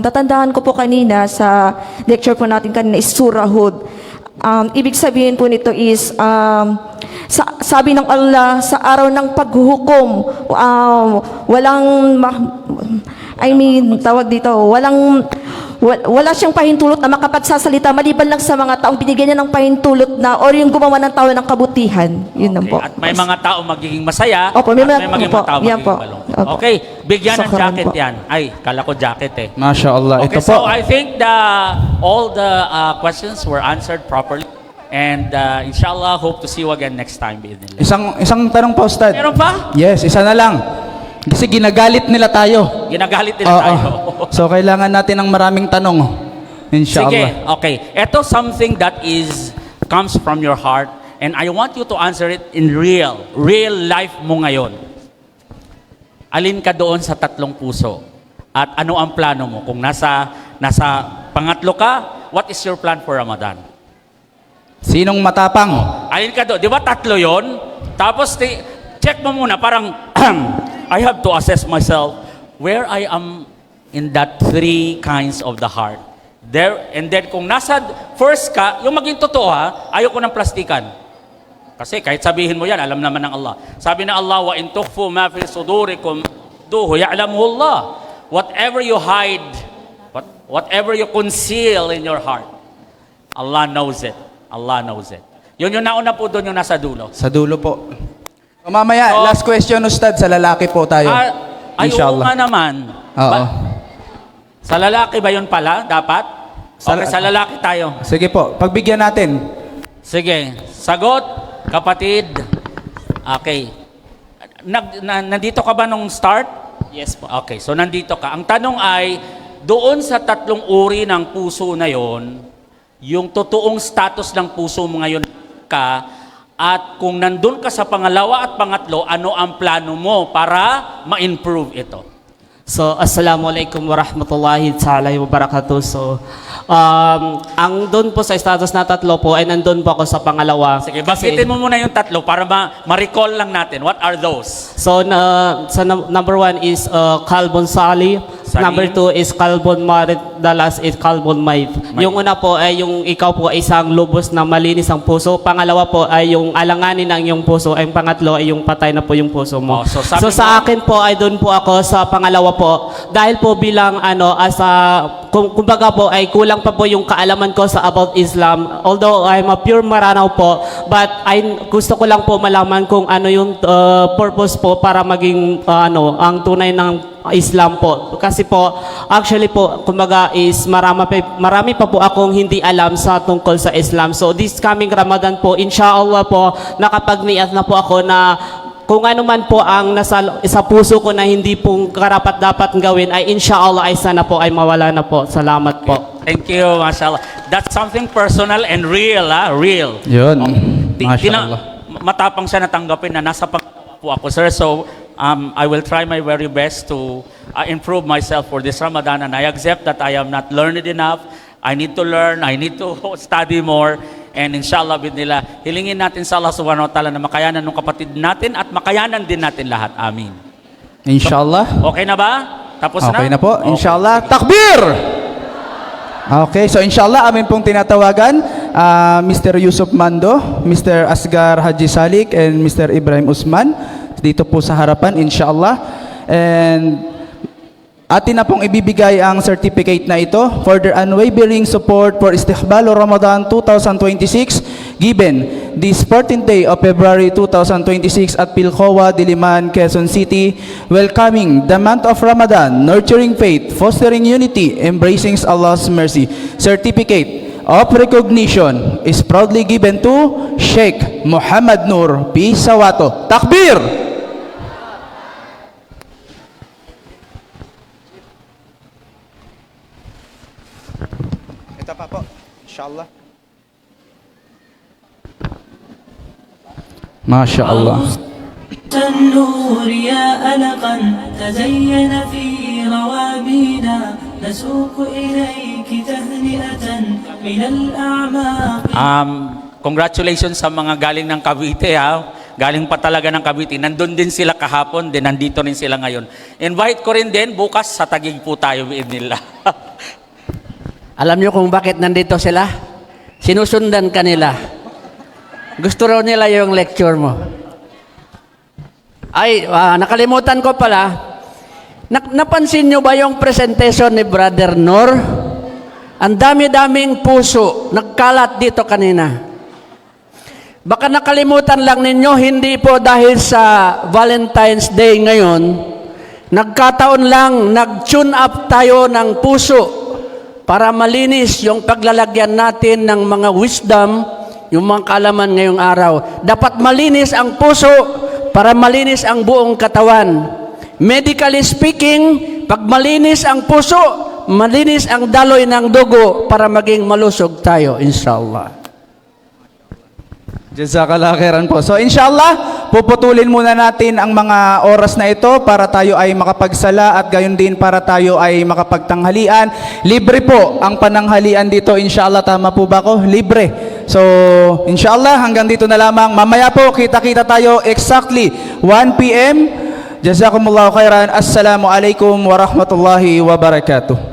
Speaker 8: Natandaan ko po kanina sa lecture po natin kanina is Surah Hud. Ibig sabihin po nito is, sabi ng Allah, sa araw ng paghuhukom, wala siyang pahintulot na makapagsasalita maliban lang sa mga taong binigyan niya ng pahintulot na or yung gumawa ng tao ng kabutihan. Yun lang po.
Speaker 6: At may mga tao magiging masaya,
Speaker 8: Opo,
Speaker 6: at
Speaker 8: may
Speaker 6: may
Speaker 8: mga-
Speaker 6: mga
Speaker 8: opo,
Speaker 6: tao
Speaker 8: yan
Speaker 6: magiging
Speaker 8: po.
Speaker 6: malungkot.
Speaker 8: Opo.
Speaker 6: Okay, bigyan ng
Speaker 8: Sakran
Speaker 6: jacket
Speaker 8: po.
Speaker 6: yan. Ay, kala ko jacket eh.
Speaker 2: Masya Allah.
Speaker 6: Okay,
Speaker 2: Ito
Speaker 6: so
Speaker 2: po.
Speaker 6: I think all the questions were answered properly. And inshallah, hope to see you again next time. Bi'idhnillah.
Speaker 2: Isang tanong pa, Ustad.
Speaker 6: Meron pa?
Speaker 2: Yes, isa na lang. Kasi ginagalit nila tayo.
Speaker 6: Ginagalit nila
Speaker 2: Oo.
Speaker 6: tayo.
Speaker 2: So, kailangan natin ng maraming tanong.
Speaker 6: Sige,
Speaker 2: Inshallah.
Speaker 6: okay. Ito something that comes from your heart and I want you to answer it in real life mo ngayon. Alin ka doon sa tatlong puso? At ano ang plano mo? Kung nasa pangatlo ka, what is your plan for Ramadan?
Speaker 2: Sinong matapang?
Speaker 6: Alin ka doon? Di ba tatlo yon? Tapos check mo muna, parang I have to assess myself where I am in that three kinds of the heart. There, and then kung nasa first ka, yung maging totoo ha, ayoko ng plastikan. Kasi kahit sabihin mo yan, alam naman ng Allah. Sabi na Allah, wa in tukhfu ma fi sudurikum duhu ya'lamuhu Allah. Whatever you hide, whatever you conceal in your heart, Allah knows it. Allah knows it. Yun yung nauna po doon yung nasa dulo.
Speaker 2: Sa dulo po. So, mamaya,
Speaker 6: So,
Speaker 2: last question, Ustad. Sa lalaki po tayo.
Speaker 6: Ay, oo
Speaker 2: Inshallah.
Speaker 6: nga naman.
Speaker 2: Oo.
Speaker 6: Sa lalaki ba yun pala? Dapat? Okay, sa lalaki tayo.
Speaker 2: Sige po, pagbigyan natin.
Speaker 6: Sige. Sagot, kapatid. Okay. Nandito ka ba nung start? Yes po. Okay, so nandito ka. Ang tanong ay, doon sa tatlong uri ng puso na yon, yung totoong status ng puso mo ngayon ka, at kung nandun ka sa pangalawa at pangatlo, ano ang plano mo para ma-improve ito?
Speaker 9: So, Assalamualaikum warahmatullahi ta'ala wabarakatuh. So, ang doon po sa status na tatlo po ay nandun po ako sa pangalawa.
Speaker 6: Sige, basitin mo muna yung tatlo para ma-recall lang natin. What are those?
Speaker 9: So, number 1 is Kalbon Sali.
Speaker 6: Salim.
Speaker 9: Number 2 is Kalbon Marit. The last is Kalbon Maib. Yung una po ay yung ikaw po ay isang lubos na malinis ang puso. Pangalawa po ay yung alanganin ng iyong puso. Ang pangatlo ay yung patay na po yung puso mo.
Speaker 6: Oh, so sabi
Speaker 9: sa akin po ay doon po ako sa pangalawa po. Dahil po bilang kumbaga po ay kulang pa po yung kaalaman ko sa about Islam. Although I'm a pure Maranaw po, but gusto ko lang po malaman kung ano yung purpose po para maging ang tunay ng Islam po. Kasi po, actually po, kumbaga is marami pa po akong hindi alam sa tungkol sa Islam. So this coming Ramadan po, inshallah po, nakapag-niyat na po ako na kung ano man po ang nasa sa puso ko na hindi pong karapat dapat gawin ay inshallah ay sana po ay mawala na po. Salamat po.
Speaker 6: Thank you, mashallah. That's something personal and real, real.
Speaker 2: Yun.
Speaker 6: Mashallah. Matapang siya natanggapin na nasa pangalawa po ako, sir. So, I will try my very best to improve myself for this Ramadan, and I accept that I am not learned enough. I need to learn, I need to study more, and inshallah bidnillah, hilingin natin sa Allah subhanahu wa ta'ala na makayanan ng kapatid natin at makayanan din natin lahat. Amin.
Speaker 2: Inshallah.
Speaker 6: Okay na ba? Tapos na?
Speaker 2: Okay na po.
Speaker 6: Okay.
Speaker 2: Inshallah. Takbir! Okay, so inshallah amin pong tinatawagan Mr. Yusuf Mando, Mr. Asgar Haji Salik, and Mr. Ibrahim Usman dito po sa harapan, inshallah. And atin na pong ibibigay ang certificate na ito for their unwavering support for Istiqbal Ramadan 2026 given this 14th day of February 2026 at Pilcoa, Diliman, Quezon City, welcoming the month of Ramadan, nurturing faith, fostering unity, embracing Allah's mercy. Certificate of recognition is proudly given to Sheikh Muhammad Nur P. Sawato. Takbir! Ito pa po, inshallah. Masya Allah.
Speaker 4: النور يا ألقا تزين في روابينا نسوق إليك تهنئة من الأعماق.
Speaker 6: Congratulations sa mga galing ng Cavite, Galing pa talaga ng Cavite. Nandun din sila kahapon, din nandito rin sila ngayon. Invite ko rin din, bukas sa Taguig po tayo nila.
Speaker 1: Alam niyo kung bakit nandito sila? Sinusundan ka nila. Gusto raw nila yung lecture mo. Ay, nakalimutan ko pala. Napansin niyo ba yung presentation ni Brother Nor? Ang dami-daming puso nagkalat dito kanina. Baka nakalimutan lang ninyo, hindi po dahil sa Valentine's Day ngayon, nagkataon lang, nag-tune up tayo ng puso para malinis yung paglalagyan natin ng mga wisdom, yung mga kaalaman ngayong araw. Dapat malinis ang puso para malinis ang buong katawan. Medically speaking, pag malinis ang puso, malinis ang daloy ng dugo para maging malusog tayo, inshallah.
Speaker 2: Jazakallah khairan po. So inshallah, puputulin muna natin ang mga oras na ito para tayo ay makapagsala at gayon din para tayo ay makapagtanghalian. Libre po ang pananghalian dito, inshallah. Tama po ba ako? Libre. So inshallah, hanggang dito na lamang. Mamaya po, kita-kita tayo exactly 1 p.m. Jazakumullahu khairan. Assalamualaikum warahmatullahi wabarakatuh.